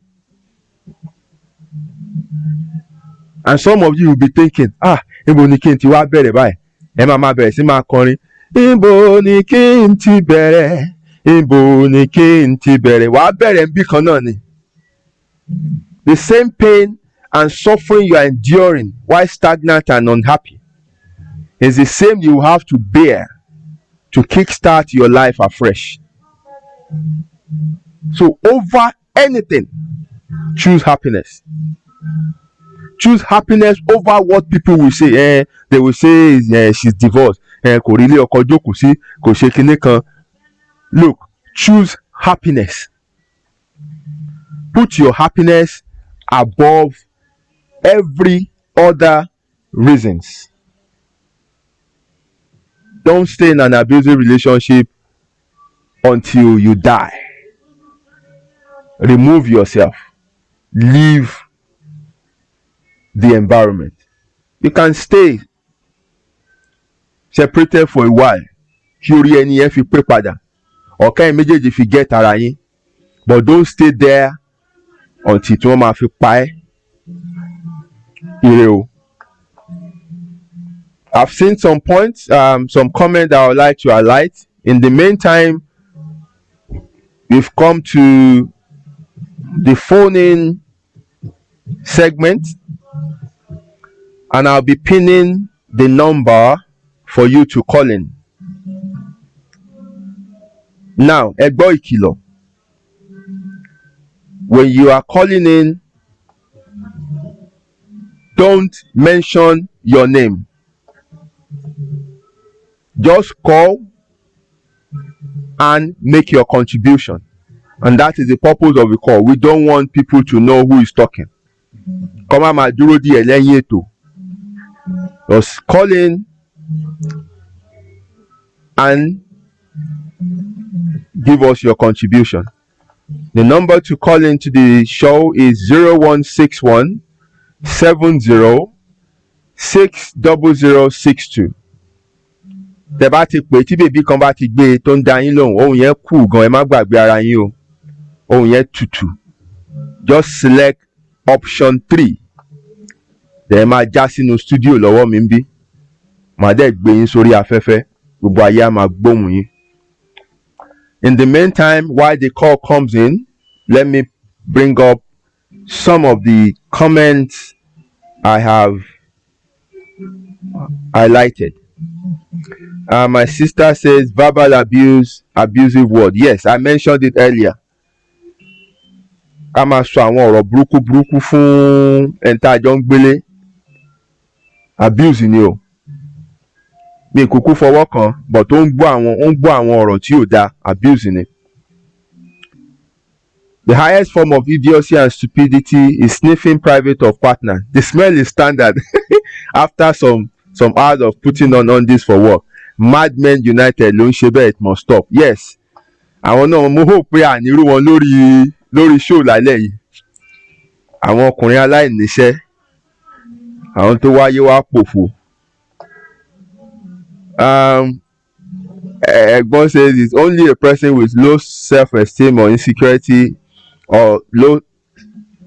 And some of you will be thinking, níbo ni kí n ti wá bẹ̀rẹ̀ báyìí? Ẹ máa bẹ̀rẹ̀ sí máa kọrin. Níbo ni kí n ti bẹ̀rẹ̀? Níbo ni kí n ti bẹ̀rẹ̀? Wàá bẹ̀rẹ̀ níbí kan náà ni. The same pain and suffering you are enduring while stagnant and unhappy is the same you have to bear to kickstart your life afresh. So over anything, choose happiness. Choose happiness over what people will say. They will say she's divorced. Kò rí ilé ọkọ jókòó sí, kò ṣe kinní kan. Look, choose happiness. Put your happiness above every other reasons. Don't stay in an abusive relationship until you die. Remove yourself. Leave the environment. You can stay separated for a while. Kí orí ẹni yẹn fi pé padà. Ọ̀kẹ́ méjèèjì fi get ara yín. But don't stay there until tí wọ́n máa fi pa ẹ́. Ire o. I've seen some points, some comments that I would like to highlight. In the meantime, we've come to the phone-in segment, and I'll be pinning the number for you to call in. Now, ẹ gbọ́ ìkìlọ̀. When you are calling in, don't mention your name. Just call and make your contribution. And that is the purpose of the call. We don't want people to know who is talking. Come on, máa dúró díẹ̀ lẹ́yìn ètò. Just call in and give us your contribution. The number to call into the show is 0161 70 60062. Tẹ́ bá ti pè tí bèbí kan bá ti gbé tó ń dá yín lóhùn, ohùn yẹn kù gan, ẹ má gbàgbé ara yín o. Ohùn yẹn tutù. Just select option 3. Then máa já sínú studio lọ́wọ́ mi ń bí. Màá dẹ̀ gbé yín sórí afẹ́fẹ́. Gbogbo ayé á máa gbóhùn yín. In the meantime, while the call comes in, let me bring up some of the comments I have highlighted. My sister says verbal abuse, abusive word. Yes, I mentioned it earlier. Ká máa sọ àwọn ọ̀rọ̀ burúkú fún ẹni tá a jọ ń gbélé. Abuse ni o. Mi kúkú fọwọ́ kan, but ó ń gbọ́ àwọn ọ̀rọ̀ tí ò dáa. Abuse ni. The highest form of idiocy and stupidity is sniffing private of partner. The smell is standard. After some hours of putting on this for work. Madmen United ló ń ṣe bẹ́ẹ̀, it must stop. Yes. Àwọn náà mo hope pé ànírú wọn lórí show lálẹ́ yìí. Àwọn ọkùnrin aláìníṣẹ́. Àwọn tó wáyé wá pòfo. Egbon says it's only a person with low self-esteem or insecurity or low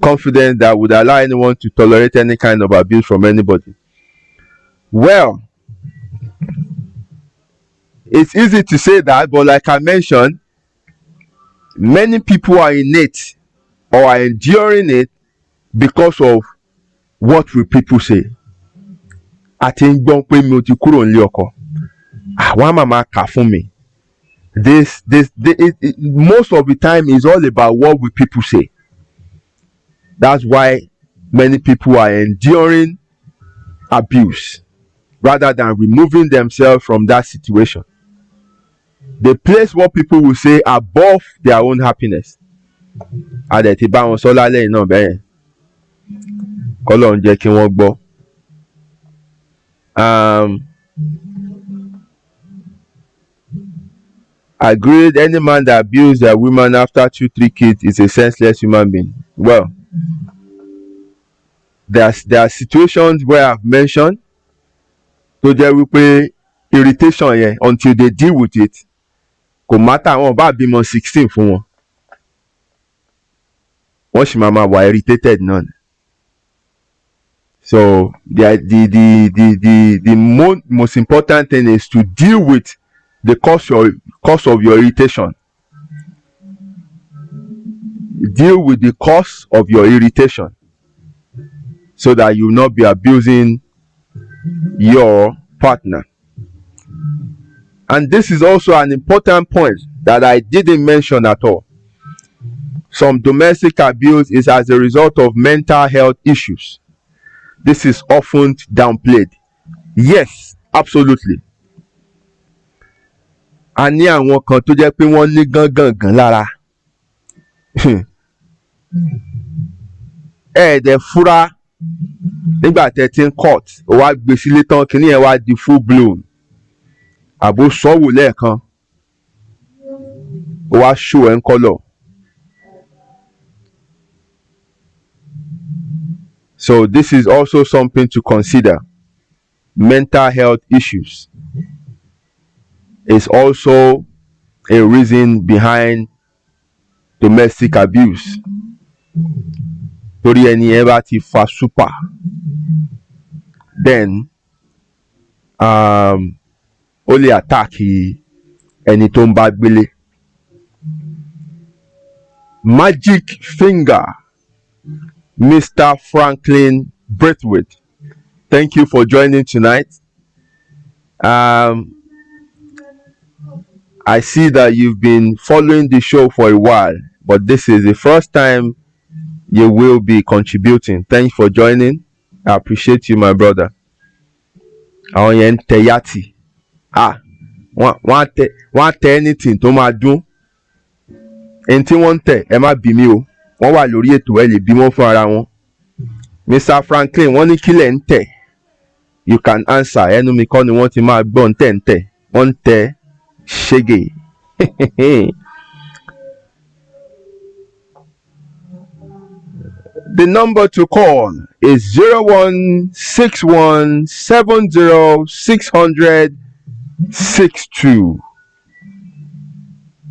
confidence that would allow anyone to tolerate any kind of abuse from anybody. Well, it's easy to say that, but like I mentioned, many people are in it or are enduring it because of what will people say. Àti ń gbọ́n pé mi ò ti kúrò nílé ọkọ. Àwọn màmá kà fún mi. Most of the time is all about what will people say. That's why many people are enduring abuse rather than removing themselves from that situation. They place what people will say above their own happiness. Adẹ̀ ti bá wọn sọ lálẹ́ náà bẹ́ẹ̀. Kọ́lọ́run jẹ́ kí wọ́n gbọ́. Agreed, any man that abuses a woman after 2-3 kids is a senseless human being. Well, there are situations where I've mentioned tó jẹ́ wípé irritation yẹn until they deal with it kò matter wọn bá bímọ 16 fún wọn wọ́n sì máa wà irritated náà. So the most important thing is to deal with the cause of your irritation. Deal with the cause of your irritation so that you will not be abusing your partner. And this is also an important point that I didn't mention at all. Some domestic abuse is as a result of mental health issues. This is often downplayed. Yes, absolutely. A ní àwọn kan tó jẹ́ pé wọ́n ní gangan lára. Ẹ̀ẹ́dẹ̀ fúra nígbà tẹ́ ti ń court ó wá gbé sílé tán kínní ẹ̀ wá di full blown. Àbò sọ́wọ́ lẹ́ẹ̀kan ó wá show ẹ̀ ń kọ́lọ̀. So this is also something to consider. Mental health issues is also a reason behind domestic abuse. Torí ẹni ẹ bá ti fa super, then ó lè attack ẹni tó ń bá gbélé. Magic finger, Mr. Franklin Braithwaite, thank you for joining tonight. I see that you've been following the show for a while, but this is the first time you will be contributing. Thanks for joining. I appreciate you, my brother. Àwọn yẹn ń tẹ yàtì. Wọ́n tẹ anything tó máa dún. Ẹni tí wọ́n ń tẹ̀ ẹ má bí mi o. Wọ́n wà lórí ètò ẹ lè bí wọ́n fún ara wọn. Mr. Franklin, wọ́n ní kílẹ̀ ń tẹ̀. You can answer. Ẹnu mi kọ́ ni wọ́n ti máa gbọ́ ń tẹ̀ ń tẹ̀. Wọ́n ń tẹ̀ ṣége. The number to call is 0161706062.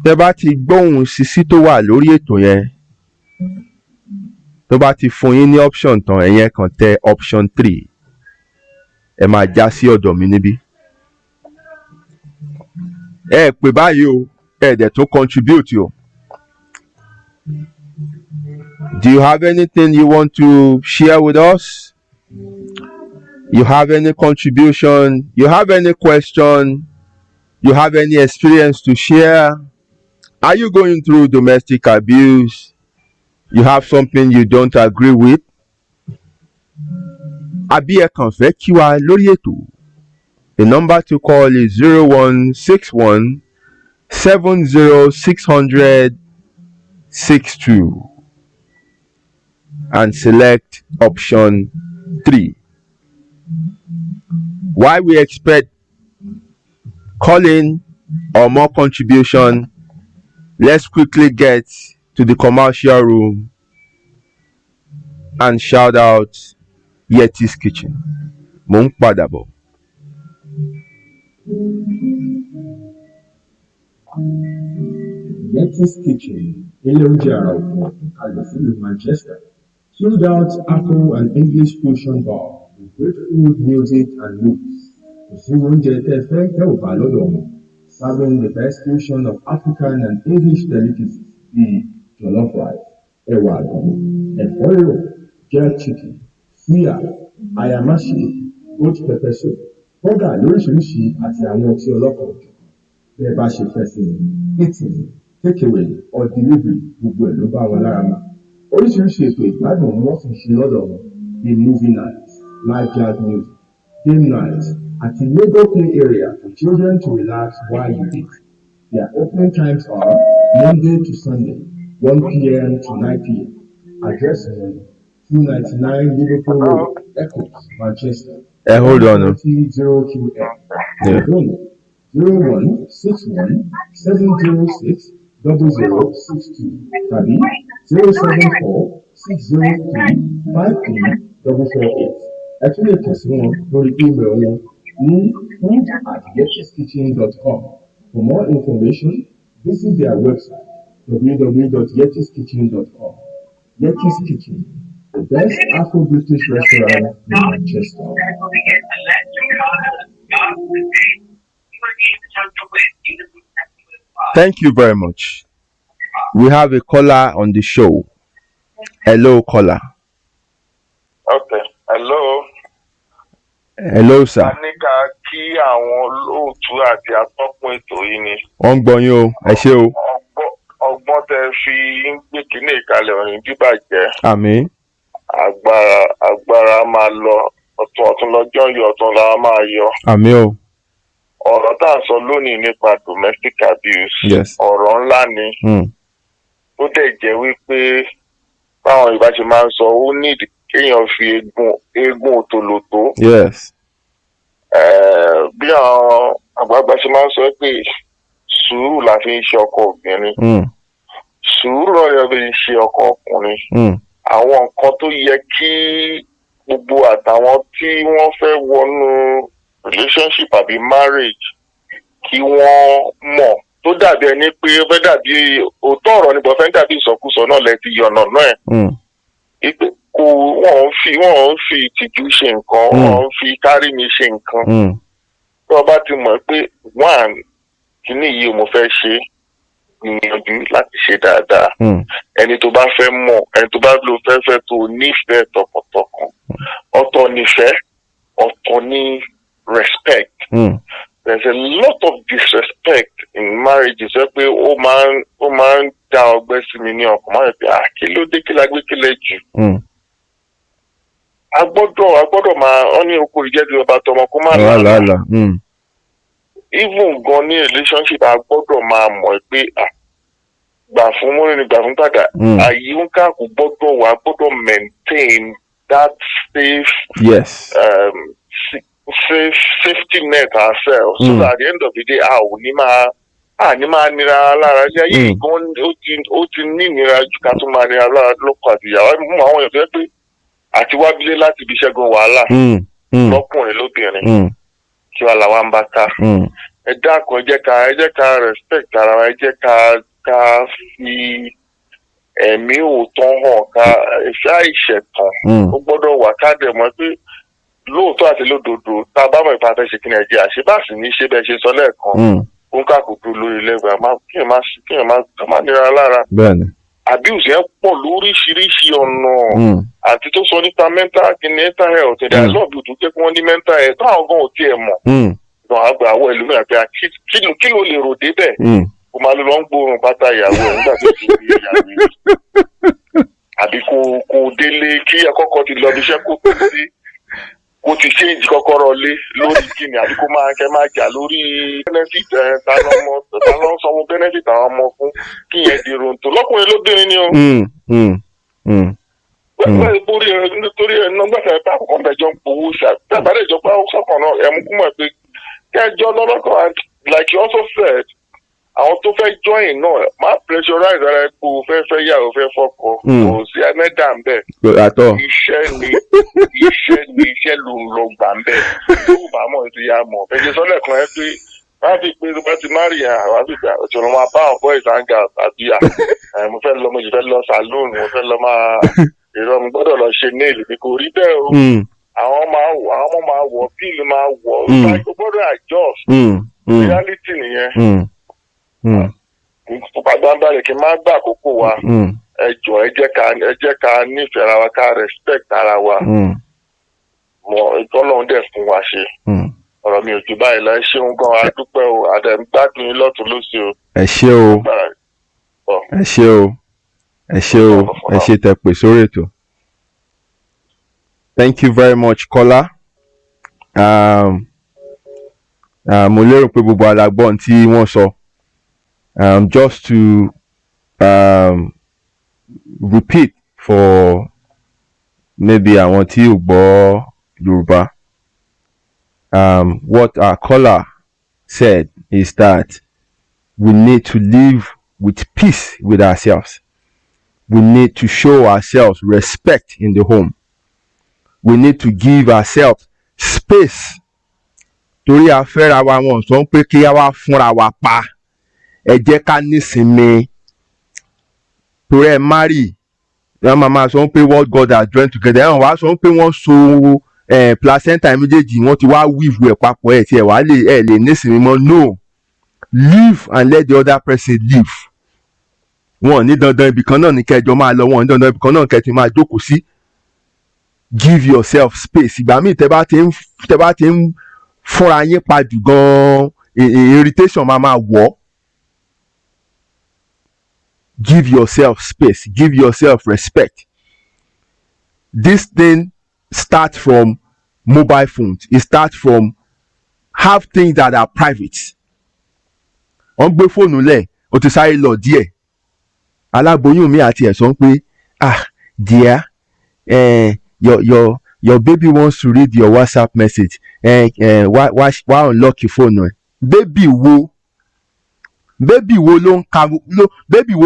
Tẹ́ bá ti gbóhùn Sisi tó wà lórí ètò yẹn, tó bá ti fún yín ní option tán ẹ̀yẹn kàn tẹ option 3. Ẹ máa já sí ọ̀dọ̀ mi níbí. Ẹ pè báyìí o, ẹ dẹ̀ tó contribute o. Do you have anything you want to share with us? You have any contribution? You have any question? You have any experience to share? Are you going through domestic abuse? You have something you don't agree with? Àbí ẹ kàn fẹ́ kí wa lórí ètò? The number to call is 0161706062 and select option 3. While we expect calling or more contribution, let's quickly get to the commercial room and shout out Yeti's Kitchen. Mo ń padà bọ̀. Yeti's Kitchen, ilé oúnjẹ àrà ọ̀tọ̀ kalẹ̀ sílùú Manchester. Chilled out Afro and English fusion bar with great food, music and movies. Kò sí oúnjẹ tẹ́ fẹ́ tẹ́ ò bá lọ́dọ̀ wọn. Serving the best fusion of African and English delicacies bíi jollof rice, ẹ̀wà àgbọ̀n, ẹ̀fọ́ rírò, jerk chicken, suya, ayamashi, goat pepper soup, bọ́gà lóríṣiríṣi àti àwọn ọtí ọlọ́kọ̀ òjọ̀kan. Bí ẹ bá ṣe fẹ́ sí ni, eating, takeaway or delivery gbogbo ẹ̀ ló bá wọn lára mu. Oríṣiríṣi ètò ìgbádùn ni wọ́n fi ṣe lọ́dọ̀ wọn bíi movie night, live jazz music, game night, àti Lego play area for children to relax while you eat. Their opening times are Monday to Sunday, 1 p.m. to 9 p.m. Address is 299 Liverpool Road, Eccles, Manchester. Hold on. 0QM. Yeah. 0161-706-0062. Tàbí 074-603-53 448. Ẹ tún lè kàn sí wọn lórí email wọn ní food@yetiskitchen.com. For more information, visit their website www.yetiskitchen.com. Yeti's Kitchen, the best Afro-British restaurant in Manchester. Thank you very much. We have a caller on the show. Hello, caller. Okay. Hello. Hello, sir. A ní ká kí àwọn olóòtú àti atọ́kùn ètò yìí ni. Wọ́n ń gbọ́ yín o. Ẹ ṣé o. Ọgbọ́n tẹ fi ń gbé kíní ìkàlẹ̀ òní bíbàjẹ́. Àmín. Agbára máa lọ ọ̀tún lọ́jọ́ yọ ọ̀tún la máa yọ. Àmín o. Ọ̀rọ̀ tá à ń sọ lónìí nípa domestic abuse. Yes. Ọ̀rọ̀ ńlá ni. Ó dẹ̀ jẹ́ wípé báwọn Yorùbá ṣe máa ń sọ ó nídìí kéèyàn fi eégún òtòlótó. Yes. Bí àwọn àgbààgbà ṣe máa ń sọ pé sùúrù la fi ń ṣe ọkọ obìnrin. Sùúrù náà yẹ fi ń ṣe ọkọ ọkùnrin. Àwọn nǹkan tó yẹ kí gbogbo àtàwọn tí wọ́n fẹ́ wọnú relationship àbí marriage kí wọ́n mọ̀ tó dàbí ẹni pé ó fẹ́ dàbí òótọ́ ọ̀rọ̀ níbo fẹ́ dàbí ìsọkúsọ náà lẹ ti yọ̀nà náà ẹ̀. Ìpè kò wọ́n ń fi ìtìjú ṣe nǹkan wọ́n ń fi kárí mi ṣe nǹkan. Tí wọ́n bá ti mọ̀ pé one kíní yìí mo fẹ́ ṣe gbìyànjú láti ṣe dáadáa. Ẹni tó bá fẹ́ mọ̀ ẹni tó bá lo fẹ́fẹ́ tó nífẹ̀ẹ́ tọkàntọkàn ọ̀tọ̀ nífẹ̀ẹ́ ọ̀tọ̀ ní respect. There's a lot of disrespect in marriages ẹ pé ó máa ń dá ọgbẹ́ sí mi ní ọkàn máa ń pè kí ló dé kí la gbé kí lẹ jù. A gbọ́dọ̀ máa ọ ní oko ìjẹ́bi ọba tọmọ kó má lálà. Even gan ní relationship a gbọ́dọ̀ máa mọ̀ pé gbà fún mọ́rin ni gbà fún gbàgà àyè ń ká kò gbọ́dọ̀ wà gbọ́dọ̀ maintain that safe. Yes. Safety net ourselves. So that at the end of the day a ò ní máa nira lára ní ayé gan ó ti ní ìnira jù ká tún máa nira lára lọ́kọ àti ìyàwó mú àwọn èèyàn tó yẹ pé àti wábílé láti ibi iṣẹ́ gan wàhálà lọ́kùnrin lóbìnrin kí wàá làwọn bá ká. Ẹ dákun ẹ jẹ́ ká respect ara wa ẹ jẹ́ ká fi ẹ̀mí òótọ́ hàn ká ìfẹ́ àìṣẹ̀tàn ó gbọ́dọ̀ wà ká dẹ̀ mọ́ pé lóòótọ́ àti lódodo tá a bá mọ̀ ìpàtẹ́ ṣe kí ni ẹ̀jẹ̀ àṣebáàsì ní ṣé bẹ́ẹ̀ ṣe sọ lẹ́ẹ̀kan ó ń kàkókò lórí lẹ́gbàá kíyàn má nira lára. Abuse yẹn pọ̀ lóríṣiríṣi ọ̀nà àti tó sọ nípa mental health ẹ̀dá lọ́ọ̀bù tó jẹ́ kí wọ́n ní mental health táwọn gan ò tiẹ̀ mọ̀. Ìgbọ̀n àgbà àwọ̀ ẹlòmíràn pé kí ló lè rò débẹ̀ kó máa lọ ń gbóòórùn bàtà ìyàwó ẹ̀ nígbà tó ti rí ìyàwó rẹ̀ àbí kò délé kí àkọ́kọ́ ti lọ bí iṣẹ́ kò tó sí kó ti change kọ́kọ́rọ́ lé lórí kíni àbí kó máa jà lórí benefit ta ló ń sanwó benefit àwọn ọmọ fún kí yẹn di ronto lọ́kùnrin lóbìnrin ni o. Nítorí ẹ̀ nọ́gbàtà ẹ̀ta àkọ́kọ́ bẹ̀jọ ń powó ṣàtàbàdé ìjọba sọ́kàn náà ẹ̀mú kúmọ̀ pé kẹjọ lọ́lọ́kọ̀ like you also said àwọn tó fẹ́ join náà máa pressurize ara ẹ̀ pé o fẹ́ yà o fẹ́ fọ́kọ kò sí ẹ̀mẹ́dà ń bẹ̀. Iṣẹ́ ló ń lọ gbà ń bẹ̀ tó bá mọ̀ ti yà mọ̀ ẹ̀jẹ̀ sọ́lẹ̀ kan ẹ pé wọ́n á fi pé tó bá ti má rí àwọn àbíkà òṣèlú máa bá àwọn boys and girls àbí mo fẹ́ lọ saloon mo fẹ́ lọ máa èrò mi gbọ́dọ̀ lọ ṣe nail mi kò rí bẹ́ẹ̀ o àwọn ọmọ máa wọ̀ bíìlì máa wọ̀ ó gbọ́dọ̀ adjust reality nìyẹn. Pàgbàǹbarì kí n má gbà àkókò wa ẹ jọ̀ọ́ ẹ jẹ́ ká nífẹ̀ẹ́ ara wa ká respect ara wa mọ ìtọ́lọ́run dẹ̀ fún wa ṣe ọ̀rọ̀ mi ò jù báyìí lọ ẹ ṣeun gan adúpẹ́ o àdẹ̀gbádùn yín lọ́tún lósì o. Ẹ ṣé ẹ ṣé tẹ́ pè sórí ètò. Thank you very much caller. Mo lérò pé gbogbo alágbọ́n tí wọ́n sọ. Just to repeat for maybe àwọn tí ò gbọ́ Yorùbá. What our caller said is that we need to live with peace with ourselves. We need to show ourselves respect in the home. we need to give ourselves space. Torí a fẹ́ra wa wọn sọ pé kí a wá fúnra wa pa, ẹ jẹ́ ká nísinmi. Torí ẹ marry, ẹ máa sọ pé what God has joined together, ẹ wá sọ pé wọ́n so placenta méjèèjì wọ́n ti wá weave ẹ̀ papọ̀ ẹ̀ tí ẹ wá lè nísinmi mọ́. No, live and let the other person live. Wọn ní dandan ibì kan náà ní kẹjọ máa lọ, wọn ní dandan ibì kan náà kẹtì máa jókòó sí. Give yourself space. Ìgbà míì tẹ́ bá ti ń fúnra yín pa jù gan-an, irritation máa wọ̀. Give yourself space. Give yourself respect. This thing starts from mobile phones. It starts from have things that are private. Wọ́n gbé fóònù lẹ̀, o ti sáré lọ díẹ̀. Aláboyún mi àti ẹ̀ sọ pé dear, your baby wants to read your WhatsApp message. Why unlock your phone? Baby wo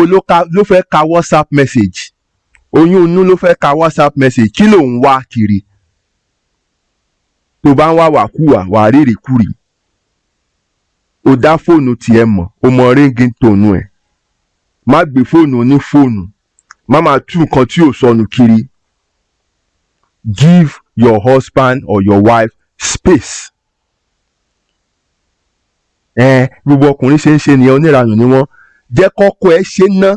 ló fẹ́ ka WhatsApp message? Oyún inú ló fẹ́ ka WhatsApp message. Kí ló ń wá kiri? Tó bá ń wá wàkúwà, wà á rírì kúrì. O dá fóònù tiẹ̀ mọ̀, o mọ ringing tone ẹ̀. Má gbé fóònù ní fóònù. Má máa tú nǹkan tí ò sọnù kiri. Give your husband or your wife space. Gbogbo ọkùnrin ṣe ń ṣe nìyẹn, oníranù ni wọ́n. Jẹ́ kọ́kọ́ ẹ ṣe ná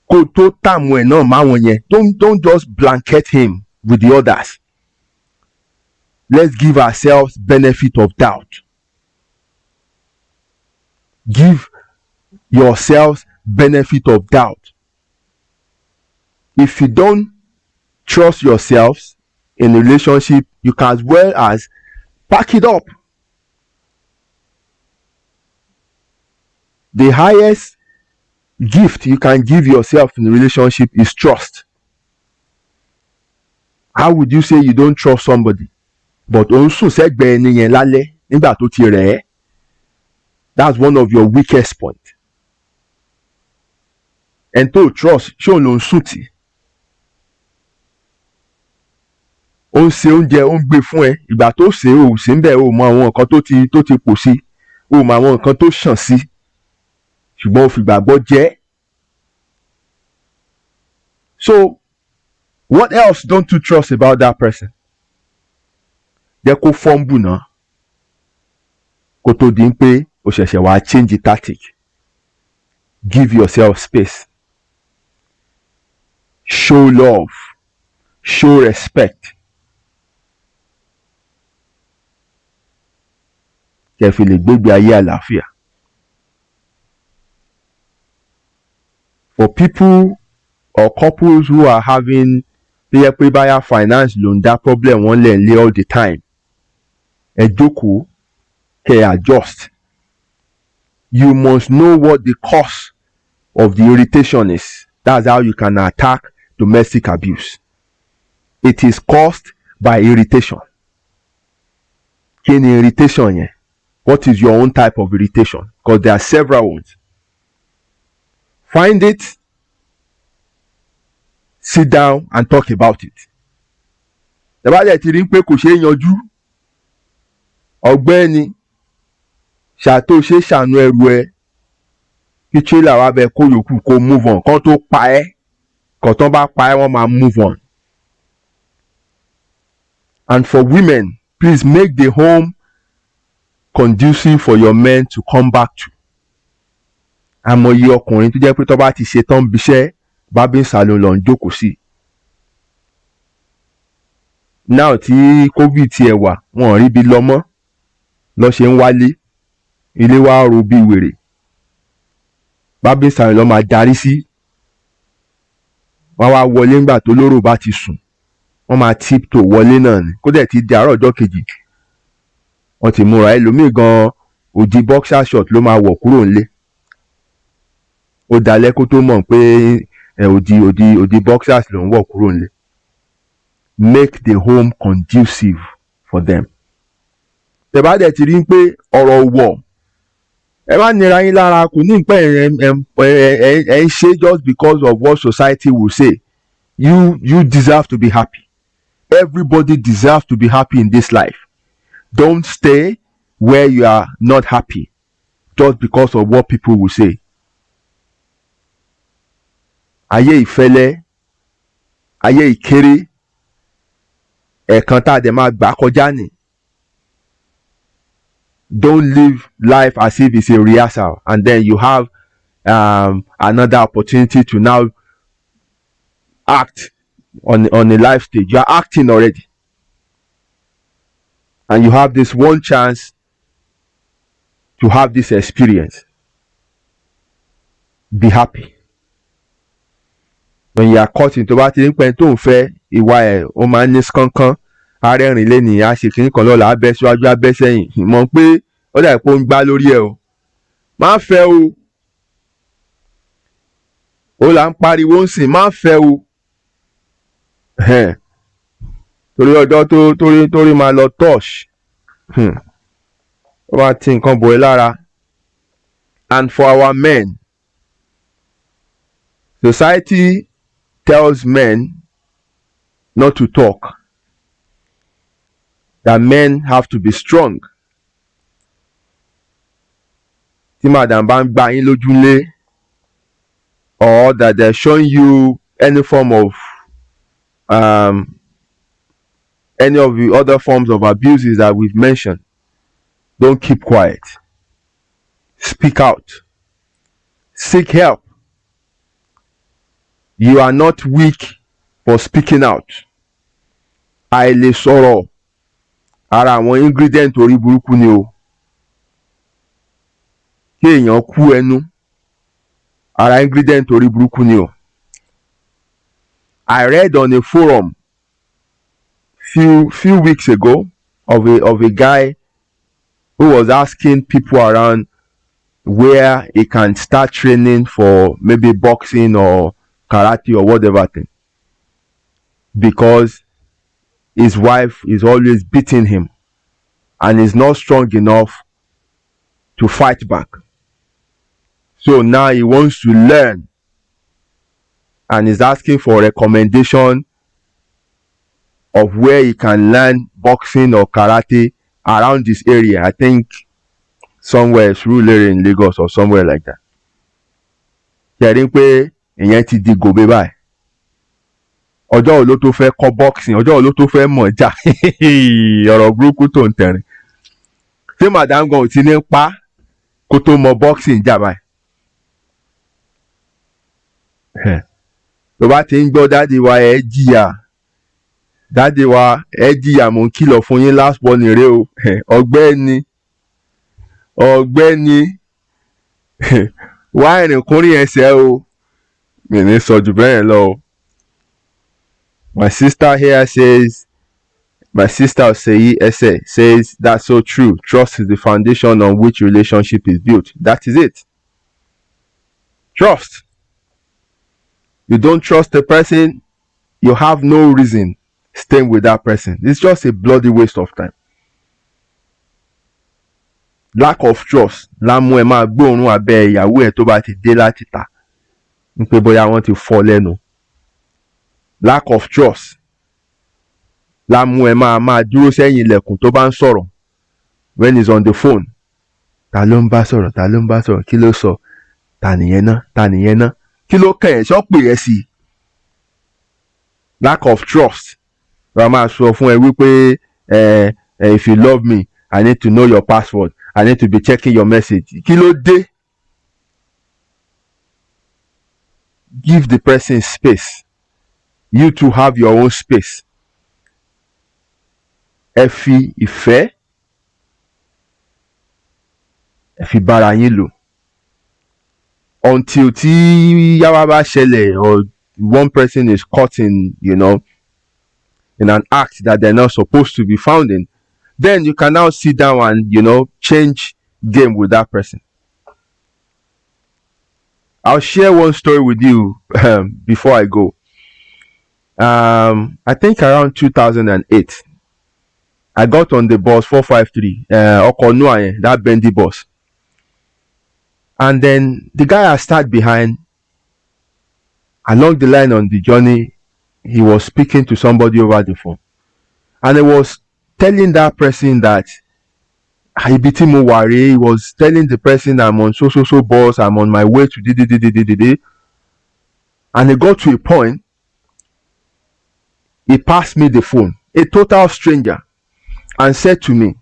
kó tó tààmù ẹ̀ náà máwọn yẹn. Don't just blanket him with the others. Let's give ourselves benefit of doubt. Give yourselves benefit of doubt. If you don't trust yourselves in a relationship, you can as well as pack it up. The highest gift you can give yourself in a relationship is trust. How would you say you don't trust somebody, but ó ń sùn sẹ́gbẹ̀ẹ́ ẹni yẹn lálẹ́ nígbà tó ti rẹ̀ ẹ́? That's one of your weakest points. And to trust, ṣé òun ló ń sùn tì? Ó ń ṣe oúnjẹ, ó ń gbé fún ẹ. Ìgbà tó ṣe ò sí ń bẹ̀, ó mọ àwọn nǹkan tó ti pò sí, ó mọ àwọn nǹkan tó ṣàn sí. Ṣùgbọ́n ó fi gbàgbọ́ jẹ́. So, what else don't you trust about that person? Jẹ́ kó fọ́nbù náà. Kó tó di pé o ṣẹ̀ṣẹ̀ wá change the tactic. Give yourself space. Show love. Show respect. Kẹ́ fi lè gbégbé ayé àlàáfíà. For people or couples who are having báyà finance ló ń dá problem wọn lẹ̀ ń lé all the time, ẹ jókòó kẹ́ adjust. You must know what the cause of the irritation is. That's how you can attack domestic abuse. It is caused by irritation. Kí ni irritation yẹn? What is your own type of irritation? Because there are several ones. Find it, sit down and talk about it. Ẹ bá dẹ̀ ti rí pé kò ṣeé yanjú, ọ̀gbẹ́ni ṣàtò ṣe ṣàánú ẹrù ẹ, kí trailer wá bẹ kó yòókù kó move on. Kán tó pa ẹ́, kán tán bá pa ẹ́ wọ́n máa move on. And for women, please make the home conducive for your men to come back to. Àmọ̀yé ọkùnrin tó jẹ́ pé tó bá ti ṣe tán bíṣẹ́, barbing salon lọ ń jókòó sí. Now tí COVID ti ẹ̀ wà, wọn ò rí bí lọ mọ́, lọ ṣe ń wálé, ilé wa ro bí wèrè. Barbing salon lọ máa darí sí. Wọ́n wá wọlé ńgbà tó lóró bá ti sùn. Wọ́n máa tiptoe wọlé náà ni. Kó dẹ̀ ti di àárọ̀ ọjọ́ kejì. Wọ́n ti múra. Ẹlòmíì gan òdì boxer short ló máa wọ̀ kúrò nílé. Ó dalẹ́ kó tó mọ̀ pé òdì boxers ló ń wọ̀ kúrò nílé. Make the home conducive for them. Tẹ́ bá dẹ̀ ti rí pé ọ̀rọ̀ wọ̀, ẹ má nira yín lára, kò ní pẹ́ ẹ ń ṣe just because of what society will say. You deserve to be happy. Everybody deserves to be happy in this life. Don't stay where you are not happy just because of what people will say. Ayé ìfẹ́lẹ́, ayé ìkéré, ẹ̀kan tá a dẹ̀ máa gbà kọjá ni. Don't live life as if it's a rehearsal and then you have another opportunity to now act on a live stage. You are acting already. And you have this one chance to have this experience. Be happy. When you are caught into bá ti ń pẹ́ tó ń fẹ́ ìwà ẹ̀ ó máa ń ní kánkán arẹ́rìn lẹ́nìí á ṣe kínní kan lọ́la abẹ́ síwájú abẹ́ sẹ́yìn mọ̀ pé ó dà pé ó ń gbá lórí ẹ̀ o. Má fẹ́ o. Ó là ń pariwo ń sìn má fẹ́ o. Torí ọjọ́ torí máa lọ touch. Ó máa ti nǹkan bò ẹ́ lára. And for our men, society tells men not to talk. That men have to be strong. Tí madam bá ń gbá yín lójúlé, or that they're showing you any form of any of the other forms of abuses that we've mentioned, don't keep quiet. Speak out. Seek help. You are not weak for speaking out. Àìlè sọ̀rọ̀ ara àwọn ingredient orí burúkú ni o. Kí èèyàn kú ẹnu ara ingredient orí burúkú ni o. I read on a forum few weeks ago of a guy who was asking people around where he can start training for maybe boxing or karate or whatever thing, because his wife is always beating him and is not strong enough to fight back. So now he wants to learn and is asking for a recommendation of where he can learn boxing or karate around this area. I think somewhere Surulere in Lagos or somewhere like that. Kẹrin pé ìyẹn ti di gòbé báyìí. Ọjọ́ wo ló tó fẹ́ kọ́ boxing, ọjọ́ wo ló tó fẹ́ mọ̀ jà. Ọ̀rọ̀ burúkú tó ń tẹ̀rín. Ṣé madam gan ò ti ní pa kó tó mọ boxing jà báyìí? Tó bá ti ń gbọ́ dáàdi wa ẹ̀ jìyà. Dáàdi wa ẹ̀ jìyà mò ń kìlọ̀ fún yín last warning rẹ o. Ọ̀gbẹ́ni wá ìrìnkúrìn ẹsẹ̀ o. Mi ní sọ jù bẹ́ẹ̀ lọ o. My sister here says, my sister Oseyi Ese says, that's so true. Trust is the foundation on which relationship is built. That is it. Trust. You don't trust a person, you have no reason staying with that person. It's just a bloody waste of time. Lack of trust la mú ẹ máa gbóòórùn abẹ́ ìyàwó ẹ̀ tó bá ti dé láti ta ń pé bóyá wọ́n ti fọ́ lẹ́nu. Lack of trust la mú ẹ máa dúró sẹ́yìn ilẹ̀kùn tó bá ń sọ̀rọ̀ when he's on the phone. Ta ló ń bá sọ̀rọ̀? Ta ló ń bá sọ̀rọ̀? Kí ló sọ? Ta nìyẹn ná? Ta nìyẹn ná? Kí ló kàn ẹ́? Ṣọ́ pè ẹ́ sí i. Lack of trust. Wọ́n máa sọ fún ẹ wípé if you love me, I need to know your password. I need to be checking your message. Kí ló dé? Give the person space. You too have your own space. Ẹ fi ìfẹ́, ẹ fi bára yín lò. Until tí yàrá bá ṣẹlẹ̀ or one person is caught in, in an act that they're not supposed to be found in, then you can now sit down and, change game with that person. I'll share one story with you before I go. I think around 2008, I got on the bus 453, Okonua, that bendy bus. And then the guy I sat behind, along the line on the journey, he was speaking to somebody over the phone. And I was telling that person that ibi tí mo wà rèé. He was telling the person I'm on so bus, I'm on my way to the. And it got to a point, he passed me the phone, a total stranger, and said to me,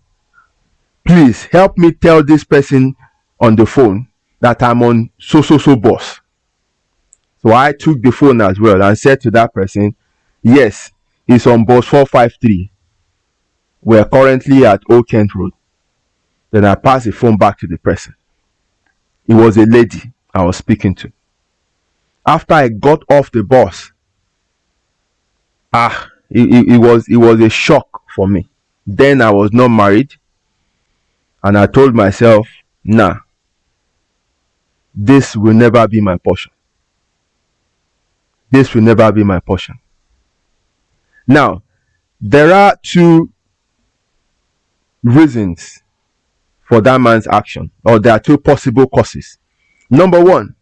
please help me tell this person on the phone that I'm on so bus. So I took the phone as well and said to that person, yes, he's on bus 453. We're currently at Old Kent Road. Then I passed the phone back to the person. It was a lady I was speaking to. After I got off the bus, it was a shock for me. Then I was not married, and I told myself, nah, this will never be my portion. This will never be my portion. Now, there are two reasons for that man's action, or there are two possible causes. Number one,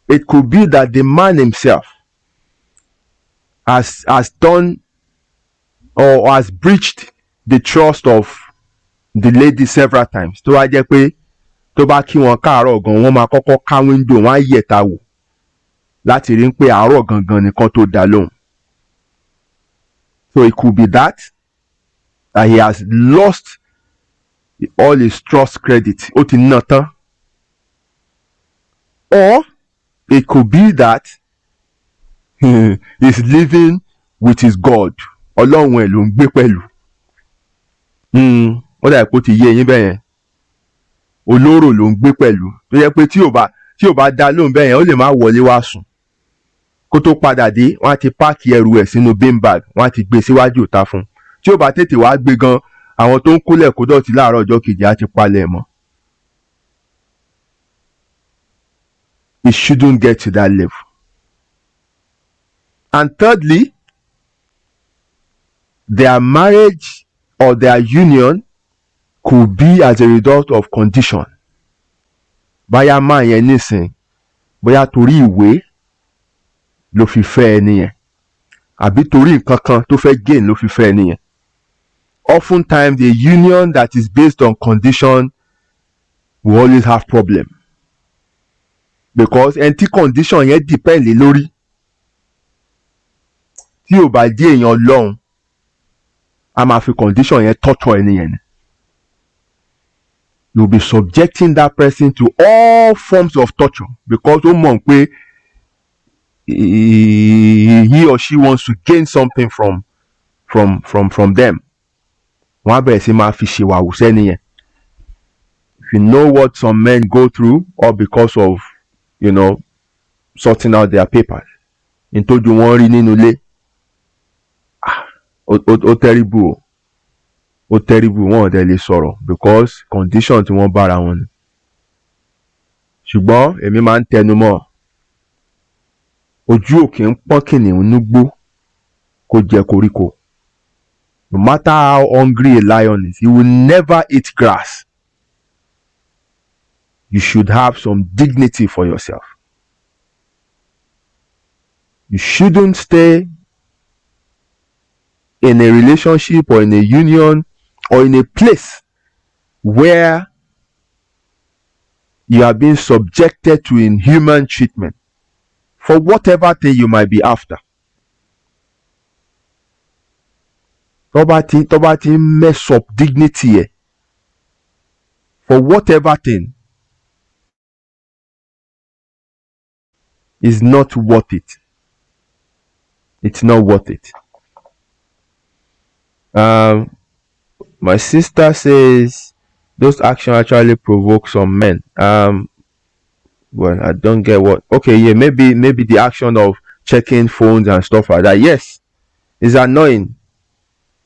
it could be that the man himself has done or has breached the trust of the lady several times. Tó wá jẹ́ pé tó bá kí wọn káàárọ̀ gan, wọ́n máa kọ́kọ́ ká window, wọ́n á yẹ̀ta wò láti rí pé àárọ̀ gangan nìkan tó dá lóhùn. So it could be that he has lost all his trust credit. Ó ti ná tán. Or it could be that he's living with his God. Ọlọ́run ẹ̀ ló ń gbé pẹ̀lú. Ó dà pé ó ti yé yín bẹ́ẹ̀ yẹn. Olóró ló ń gbé pẹ̀lú. Tó yẹ pé tí ò bá dá lóhùn bẹ́ẹ̀ yẹn, ó lè má wọlé wá sùn. Kó tó padà dé, wọ́n á ti páàkì ẹrù ẹ̀ sínú bin bag, wọ́n á ti gbé síwájú ìta fún un. Tí ò bá tètè wá gbé gan, àwọn tó ń kólẹ̀ kó dọ̀tí láàárọ̀ ọjọ́ kejì á ti palẹ̀ mọ́. It shouldn't get to that level. And thirdly, their marriage or their union could be as a result of condition. Báyà máa yẹn nísìn, bóyá torí ìwé ló fi fẹ́ ẹni yẹn, àbí torí nǹkan kan tó fẹ́ gain ló fi fẹ́ ẹni yẹn. Oftentimes, a union that is based on condition will always have problem. Because ẹni tí condition yẹn depend lé lórí, tí ò bá jẹ́ èèyàn Ọlọ́run, a máa fi condition yẹn torture ẹni yẹn. You'll be subjecting that person to all forms of torture because ó mọ̀ pé he or she wants to gain something from them. Wọ́n á bẹ̀rẹ̀ sí máa fi ṣèwàwù sẹ́ni yẹn. If you know what some men go through, all because of, sorting out their papers, nítorí wọ́n rí nínú ilé, ó terrible o. Ó terrible, wọn ò dẹ̀ lè sọ̀rọ̀ because condition tí wọ́n bára wọn ni. Ṣùgbọ́n èmi máa ń tẹnu mọ́, ojú òkè ń pọ́n kìnìún nígbó kó jẹ koríko. No matter how hungry a lion is, he will never eat grass. You should have some dignity for yourself. You shouldn't stay in a relationship or in a union or in a place where you are being subjected to inhuman treatment for whatever thing you might be after. Tó bá ti mess up dignity ẹ for whatever thing, is not worth it. It's not worth it. My sister says those actions actually provoke some men. Well, I don't get what. Okay, yeah, maybe the action of checking phones and stuff like that. Yes, it's annoying.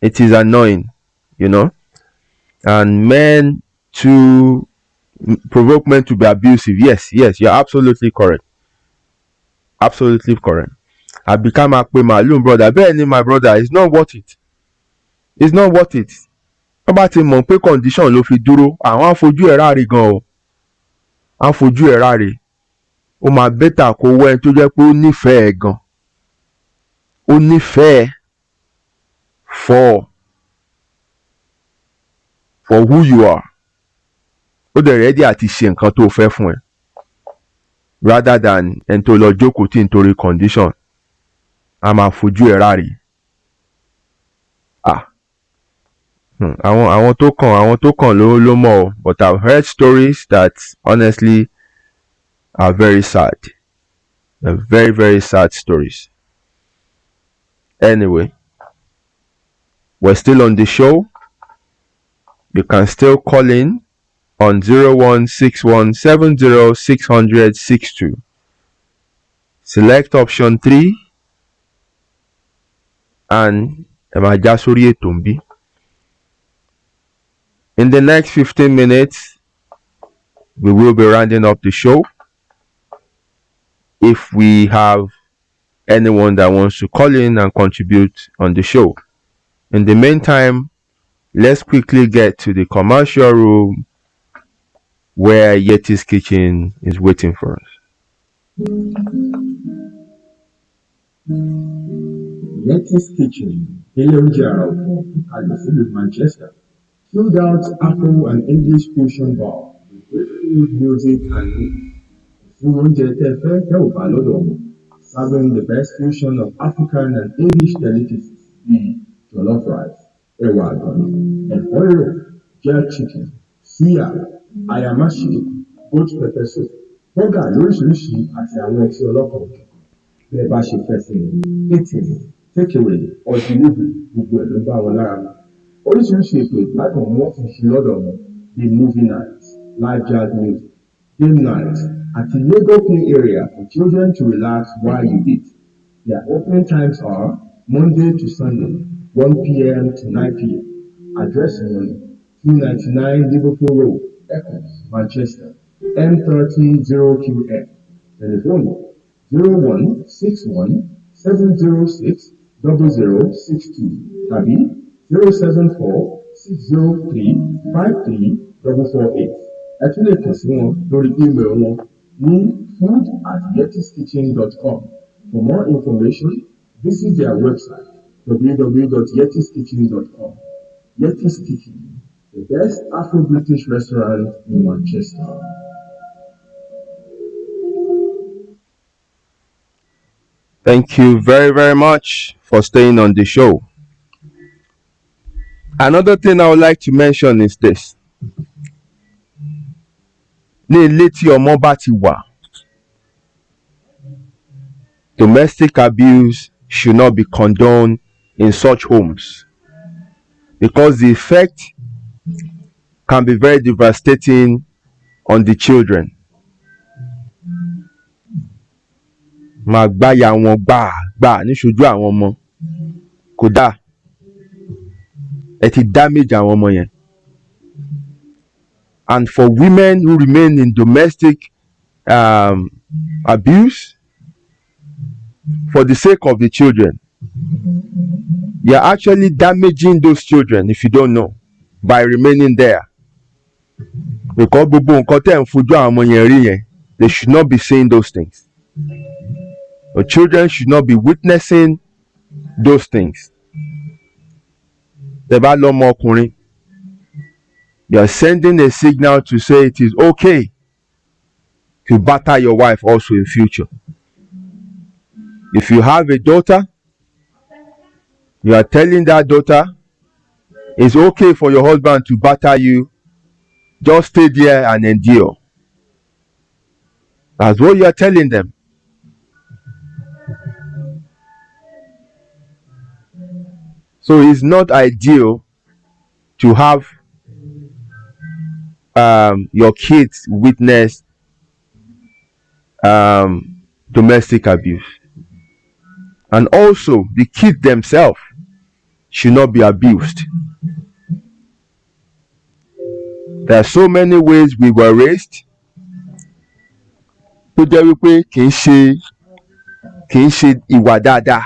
It is annoying, and men to provoke men to be abusive. Yes, you're absolutely correct. Absolutely correct. I become a màlúù brother. Bẹ́ẹ̀ni, my brother, it's not worth it. It's not worth it. Wọ́n bá ti mọ̀ pé condition ló fi dúró, àwọn afojú ẹ̀ ráre gan o. Afojú ẹ̀ ráre. Ó máa bẹ́tà kó wẹ́ tó jẹ́ pé ó nífẹ̀ẹ́ gan. Ó nífẹ̀ẹ́ for who you are. Ó dẹ̀ ready àti ṣe nǹkan tó fẹ́ fún ẹ rather than ẹni tó lọ jókòó tí nítorí condition a máa fojú ẹ̀ ráre. Àwọn tó kàn ló mọ̀ o, but I've heard stories that honestly are very sad. They're very, very sad stories. Anyway, we're still on the show. You can still call in on 0161706062. Select option 3 and Emajasuri Etumbi. In the next 15 minutes, we will be rounding up the show. If we have anyone that wants to call in and contribute on the show. In the meantime, let's quickly get to the commercial room where Yeti's Kitchen is waiting for us. Yeti's Kitchen, Hillion at Manchester. Chilled out Afro and English fusion bar with great food, music, and food. Serving the best fusion of African and English delicacies, be jollof rice, ewa agoni, eforo, jerk chicken, suya, ayamashi, goat pepper soup, burger lóríṣiríṣi àti àwọn ọtí ọlọ́kan òjọ̀kan. Bí ẹ bá ṣe fẹ́ sí ni, eating, take away, or delivery, gbogbo ẹ̀ ló bá wọn lára mu. Oríṣiríṣi ètò ìgbádùn wọn fi ṣe lọ́dọ̀ wọn bíi movie night, live jazz music, game night, at the Lego play area for children to relax while you eat. Their opening times are Monday to Sunday, 1 p.m. to 9 p.m. Address in 299 Liverpool Road, Eccles, Manchester, M300QF. Telephone 0161 706 0062. Tabi 074 603 53448. Ẹ tún lè kàn sí wọn lórí email wọn ní food@yetiskitchen.com. For more information, visit their website www.yetiskitchen.com. Yeti's Kitchen, the best Afro-British restaurant in Manchester. Thank you very, very much for staying on the show. Another thing I would like to mention is this. Ní ilé tí ọmọ bá ti wà, domestic abuse should not be condoned in such homes because the effect can be very devastating on the children. Máa gbáya wọn gbà níṣojú àwọn ọmọ kódà ẹ ti damage àwọn ọmọ yẹn. And for women who remain in domestic abuse, for the sake of the children, you are actually damaging those children if you don't know by remaining there. Because gbogbo nǹkan tẹ́ ń fojú àwọn ọmọ yẹn rí yẹn, they should not be saying those things. The children should not be witnessing those things. Tẹ́ bá lọ́mọ ọkùnrin, you are sending a signal to say it is okay to batter your wife also in future. If you have a daughter, you are telling that daughter it's okay for your husband to batter you. Just stay there and endure. That's what you are telling them. So it's not ideal to have your kids witness domestic abuse. And also, the kids themselves should not be abused. There are so many ways we were raised. Tó jẹ́ wípé kì í ṣe ìwà dáadáa.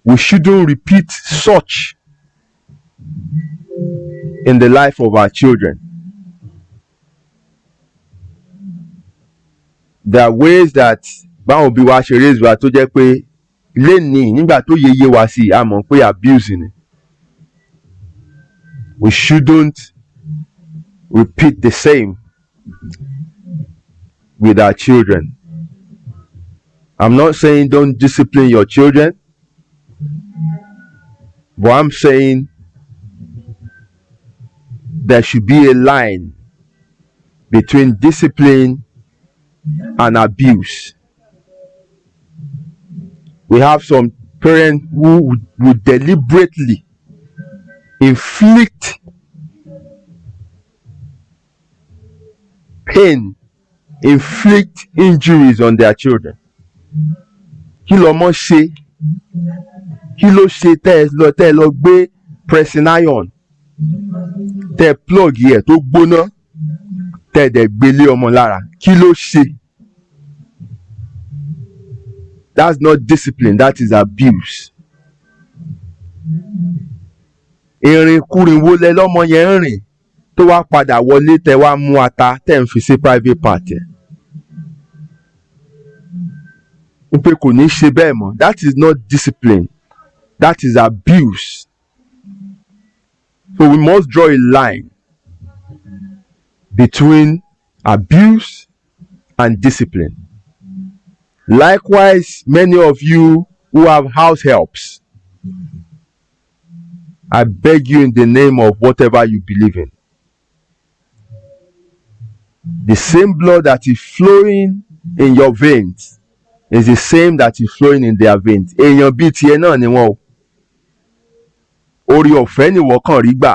We shouldn't repeat such in the life of our children. There are ways that báwọn òbí wa ṣe raise wa tó jẹ́ pé lénìí nígbà tó yeye wá sí a mọ̀ pé abuse ni. We shouldn't repeat the same with our children. I'm not saying don't discipline your children, but I'm saying there should be a line between discipline and abuse. We have some parents who would deliberately inflict pain, inflict injuries on their children. Kí lọmọ ṣe? Kí ló ṣe tẹ́ ẹ lọ gbé pressing iron tẹ́ ẹ plug ẹ̀ tó gbóná tẹ́ ẹ dẹ̀ gbélé ọmọ lára? Kí ló ṣe? That's not discipline, that is abuse. Ìrìnkúrìn wo lẹ lọ́mọ yẹn ń rìn tó wá padà wọlé tẹ́ wá mú ata tẹ́ ń fi sí private part ẹ̀? Pé kò ní ṣe bẹ́ẹ̀ mọ́. That is not discipline, that is abuse. So we must draw a line between abuse and discipline. Likewise, many of you who have house helps, I beg you in the name of whatever you believe in, the same blood that is flowing in your veins is the same that is flowing in their veins. Èèyàn bíi tiẹ̀ náà ni wọ́n o. Orí ọ̀fẹ́ ni wọ́n kàn rí gbà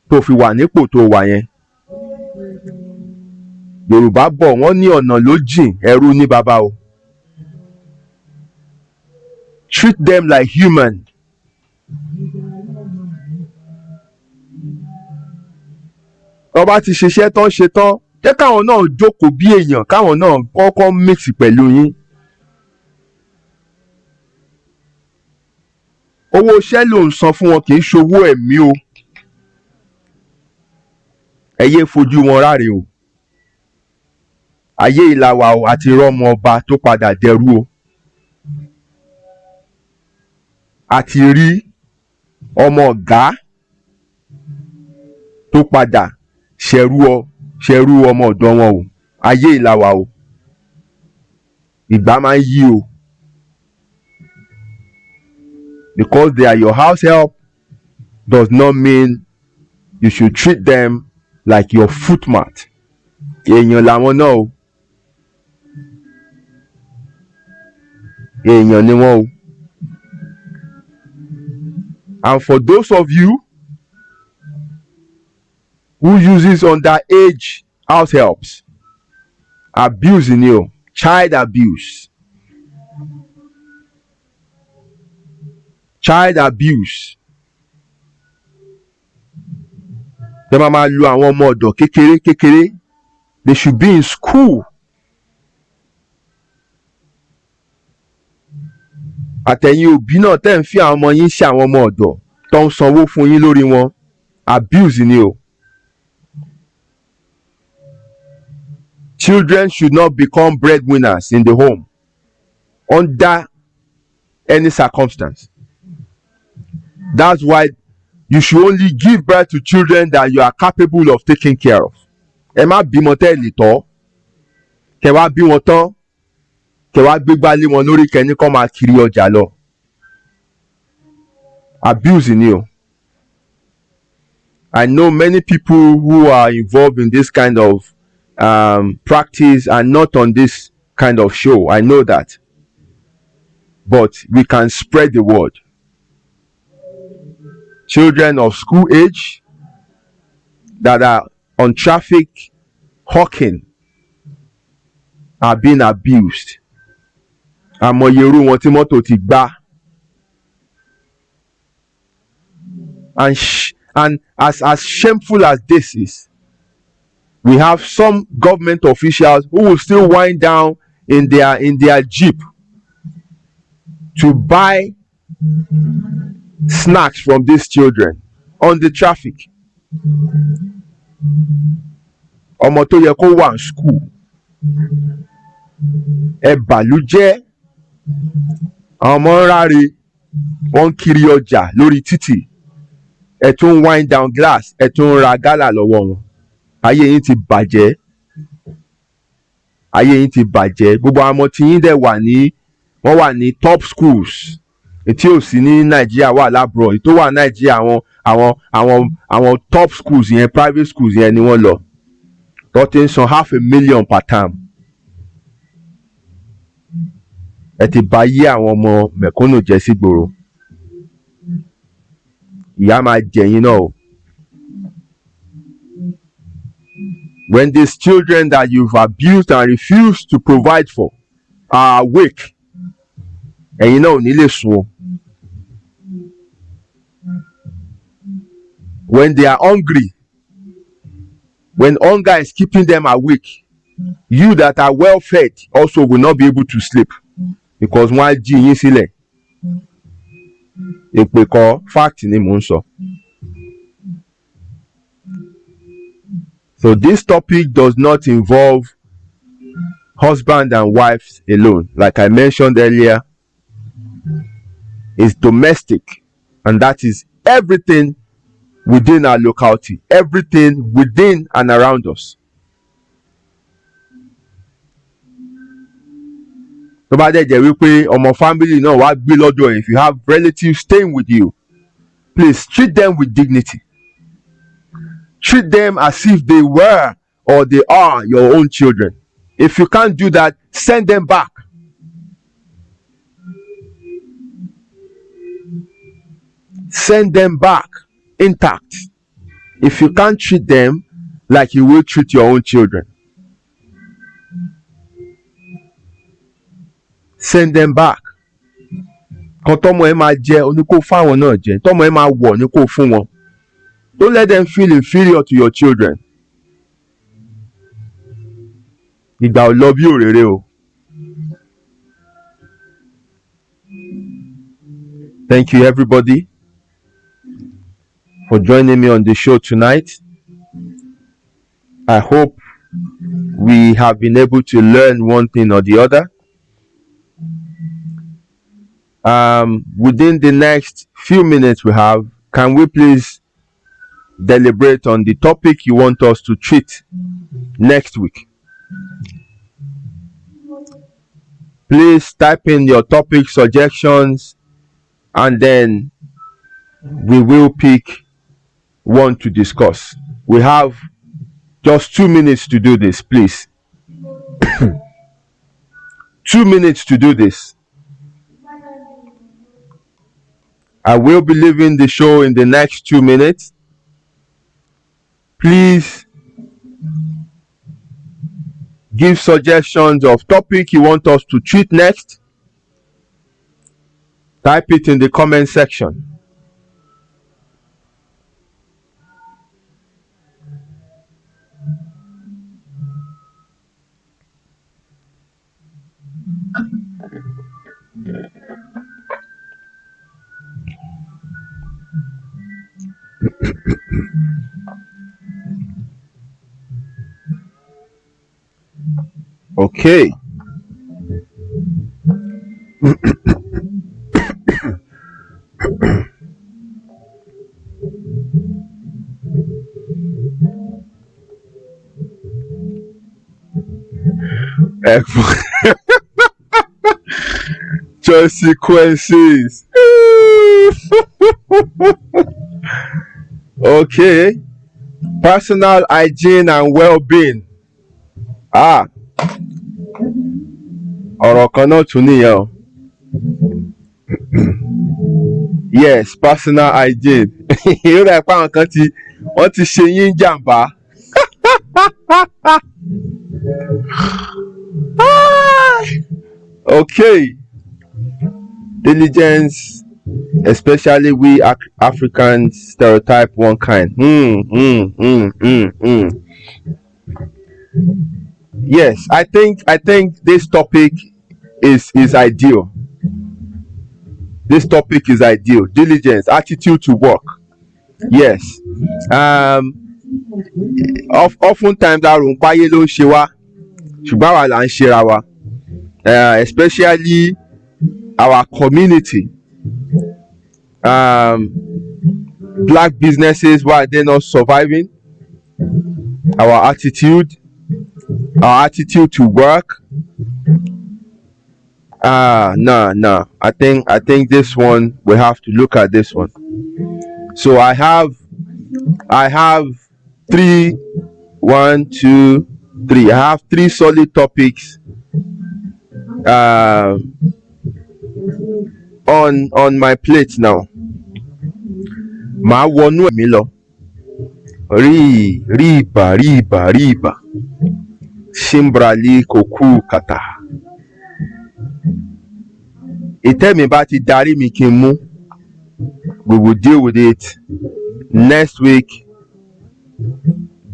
tó fi wà nípò tó wà yẹn. Yorùbá bọ̀ wọ́n ní ọ̀nà ló jìn ẹrú ní baba o. Treat them like human. Tó bá ti ṣiṣẹ́ tán ṣe tán, jẹ́ káwọn náà jókòó bí èèyàn, káwọn náà kọ́kọ́ mix pẹ̀lú yín. Owó iṣẹ́ ló ń san fún wọn, kì í ṣowó ẹ̀mí o. Ẹ yé fojú wọn ráre o. Ayé ìlàwà o àti rọ́mọ ọba tó padà dẹrú o. Àti rí ọmọ ọ̀gá tó padà ṣẹrú ọmọ ọ̀dọ̀ wọn o. Ayé ìlàwà o. Ìgbà máa ń yí o. Because they are your house help does not mean you should treat them like your footmat. Èèyàn làwọn náà o. Èèyàn ni wọ́n o. And for those of you who uses underage house helps, abuse ni o, child abuse. Child abuse. Tẹ́ máa lu àwọn ọmọ ọ̀dọ̀ kékeré. They should be in school. Àtẹ̀yin òbí náà tẹ́ ń fi àwọn ọmọ yín ṣe àwọn ọmọ ọ̀dọ̀ tó ń sanwó fún yín lórí wọn. Abuse ni o. Children should not become breadwinners in the home under any circumstance. That's why you should only give birth to children that you are capable of taking care of. Ẹ má bímọ tẹ́ ẹ lè tọ́. Kẹ wá bí wọn tán. Kẹ wá gbégbá lé wọn lórí kẹ́ni kọ́ máa kiri ọjà lọ. Abuse ni o. I know many people who are involved in this kind of practice are not on this kind of show. I know that. But we can spread the word. Children of school age that are on traffic hawking are being abused. Àmọye irú wọn tí mọ́tò ti gbá. And as shameful as this is, we have some government officials who will still wind down in their jeep to buy snacks from these children on the traffic. Ọmọ tó yẹ kó wà ní school. Ẹ bàlújẹ́. àwọn ọmọ ń ráre wọ́n ń kiri ọjà lórí títì ẹ tún ń wind down glass ẹ tún ń ra gálà lọ́wọ́ wọn. Ayé yín ti bàjẹ́, ayé yín ti bàjẹ́. Gbogbo àwọn ọmọ tí yín dẹ̀ wọ́n wà ní top schools tí ò sí ní Nàìjíríà wà lábúrò tó wà Nàìjíríà àwọn top schools yẹn private schools yẹn ni wọ́n lọ tó ti ń san $500,000 per term. Ẹ ti bà yé àwọn ọmọ mẹ̀kúnnù jẹ́ sígboro. Ìyà máa jẹ yín náà o. When these children that you've abused and refused to provide for are awake, ẹ̀yin náà ò ní lè sùn o. When they are hungry, when hunger is keeping them awake, you that are well fed also will not be able to sleep because wọ́n á jí yín sílẹ̀. Èpè kọ́ fact ni mò ń sọ. So this topic does not involve husband and wives alone. Like I mentioned earlier, it's domestic, and that is everything within our locality, everything within and around us. Tó bá dẹ̀ jẹ́ wípé ọmọ family náà wá gbé lọ́dọ̀ ẹ̀, if you have relatives staying with you, please treat them with dignity. Treat them as if they were or they are your own children. If you can't do that, send them back. Send them back intact. If you can't treat them like you will treat your own children, send them back. Kan tọ́mọ ẹ máa jẹ oní kó fáwọn náà jẹ, tọ́mọ ẹ máa wọ̀ ní kó fún wọn. Don't let them feel inferior to your children. Ìgbà ò lọ bí òréré o. Thank you everybody for joining me on the show tonight. I hope we have been able to learn one thing or the other. Within the next few minutes we have, can we please deliberate on the topic you want us to treat next week? Please type in your topic suggestions and then we will pick one to discuss. We have just 2 minutes to do this, please. 2 minutes to do this. I will be leaving the show in the next 2 minutes. Please give suggestions of topic you want us to treat next. Type it in the comment section. Okay. Consequences. Okay. Personal hygiene and well-being. Ọ̀rọ̀ kan náà tún nìyẹn o. Yes, personal hygiene. Irú ẹ̀ pa àwọn kan wọ́n ti ṣe yín jàǹbá. Okay. Diligence, especially we Africans stereotype one kind. Yes, I think this topic is ideal. This topic is ideal. Diligence, attitude to work. Yes. Oftentimes àrùn páyé ló ń ṣe wá, ṣùgbọ́n àwa là ń ṣera wa. Especially our community. Black businesses, why are they not surviving? Our attitude to work. No. I think this one, we have to look at this one. So I have three, 1, 2, 3. I have 3 solid topics on my plate now. Màá wọnú ẹ̀mí lọ. Riba. Shimbrali koku kata. Ìtẹ́mi bá ti darí mi kí n mú. We will deal with it next week,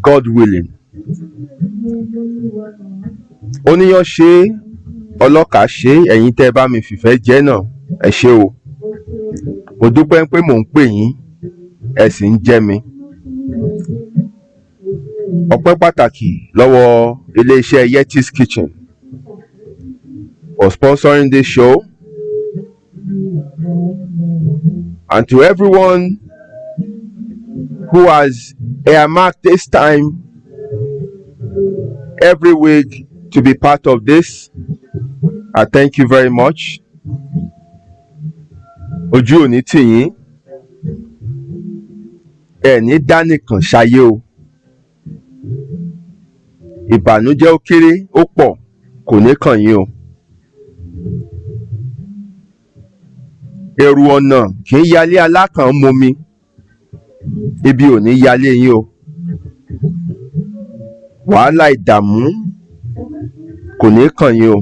God willing. Oníyan ṣe, ọlọ́kà ṣe, ẹ̀yin tẹ́ bá mi fìfẹ́ jẹ́ náà, ẹ ṣé o. Mo dúpẹ́ pé mò ń pè yín, ẹ sì ń jẹ́ mi. Ọpẹ́ pàtàkì lọ́wọ́ ilé-iṣẹ́ Yeti's Kitchen for sponsoring this show, and to everyone who has earmarked this time every week to be part of this, I thank you very much. Ojú ò ní tì yín, ẹ ní dánìkan ṣayé o. Ìbànújẹ́ ó kéré ó pọ̀ kò ní kàn yín o. Èrò ọ̀nà kì í yalé alákàn momi, ibi ò ní yalé yín o. Wàhálà ìdààmú kò ní kàn yín o.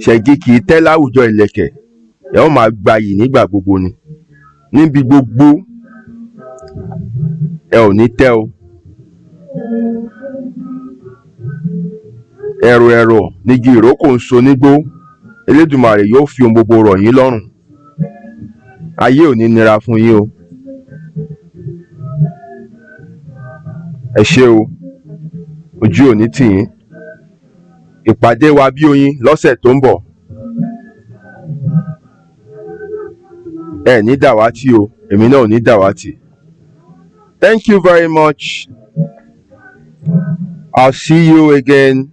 Ṣẹ̀gi kì í tẹ́ láwùjọ ìlẹ̀kẹ̀, ẹ ó máa gbayì nígbà gbogbo ni. Níbi gbogbo ẹ ò ní tẹ́ o. Ẹ̀rọ̀ nígi ìrókò ń so nígbó, Elédùmarè yóò fi ohun gbogbo rọ̀ yín lọ́rùn. Ayé ò ní nira fún yín o. Ẹ ṣé o, ojú ò ní tì yín. Ìpàdé wa bí oyin lọ́sẹ̀ tó ń bọ̀. Ẹ ní dàwátì o, èmi náà ò ní dàwátì. Thank you very much. I'll see you again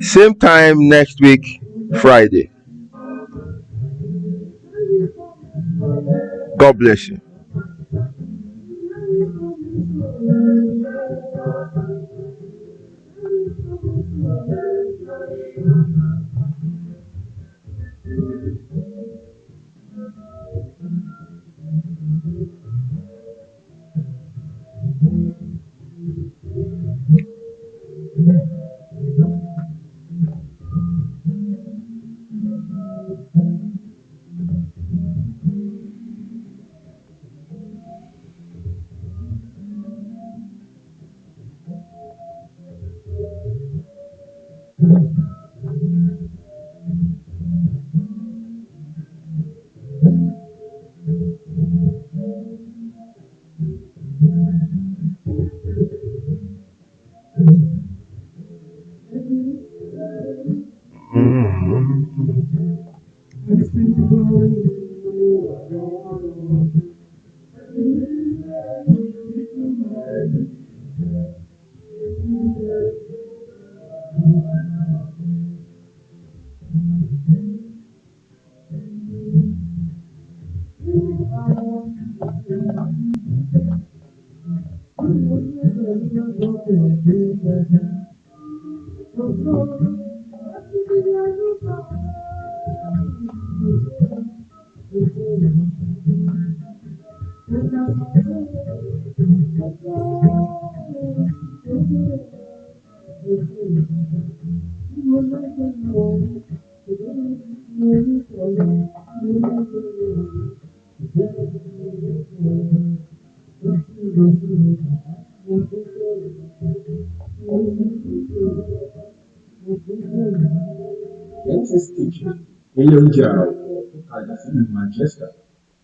same time next week, Friday. God bless you. Yeti's Kitchen, Ilonjaro, in Manchester,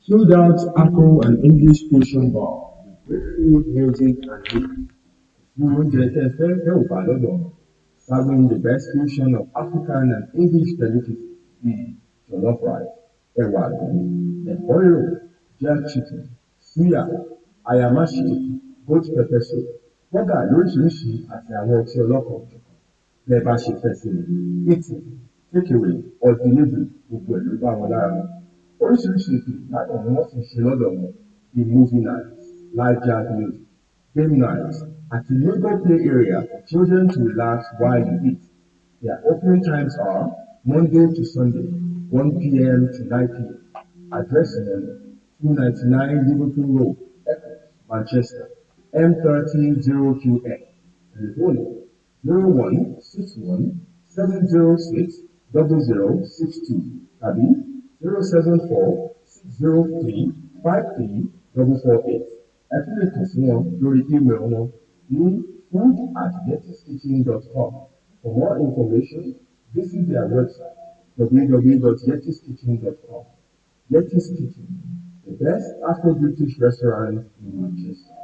chilled out Afro and English fusion bar with great food, music, and food. Fún oúnjẹ tẹ́ ẹ fẹ́ ẹ ò bá lọ́dọ̀ wọn. serving the best fusion of African and English delicacies, the jollof rice, ẹ̀wà àgànyìn, ẹ̀fọ́ rírò, jerk chicken, suya, ayamashi, goat pepper soup, bọ́gà lóríṣiríṣi àti àwọn ọtí ọlọ́kan òjọ̀kan bẹ́ẹ̀ bá ṣe fẹ́ sí ni. Eating, takeaway or delivery gbogbo ẹ̀ ló bá wọn lára mu. Oríṣiríṣi ètò ìgbádùn ni wọ́n sì ń ṣe lọ́dọ̀ wọn bíi movie nights, live jazz music, game nights, at the local play area for children to relax while you eat. Their opening times are Monday to Sunday, 1 p.m. to 9 p.m. Address them 299 Liverpool Road, Echo, Manchester, M130QN. Telephone 0161 706 0062 tàbí 074 603 53448. Ẹ tún lè kàn sí wọn lórí email wọn ní food@yetiskitchen.com. For more information, visit their website www.yetiskitchen.com. Yeti's Kitchen, the best Afro-British restaurant in Manchester.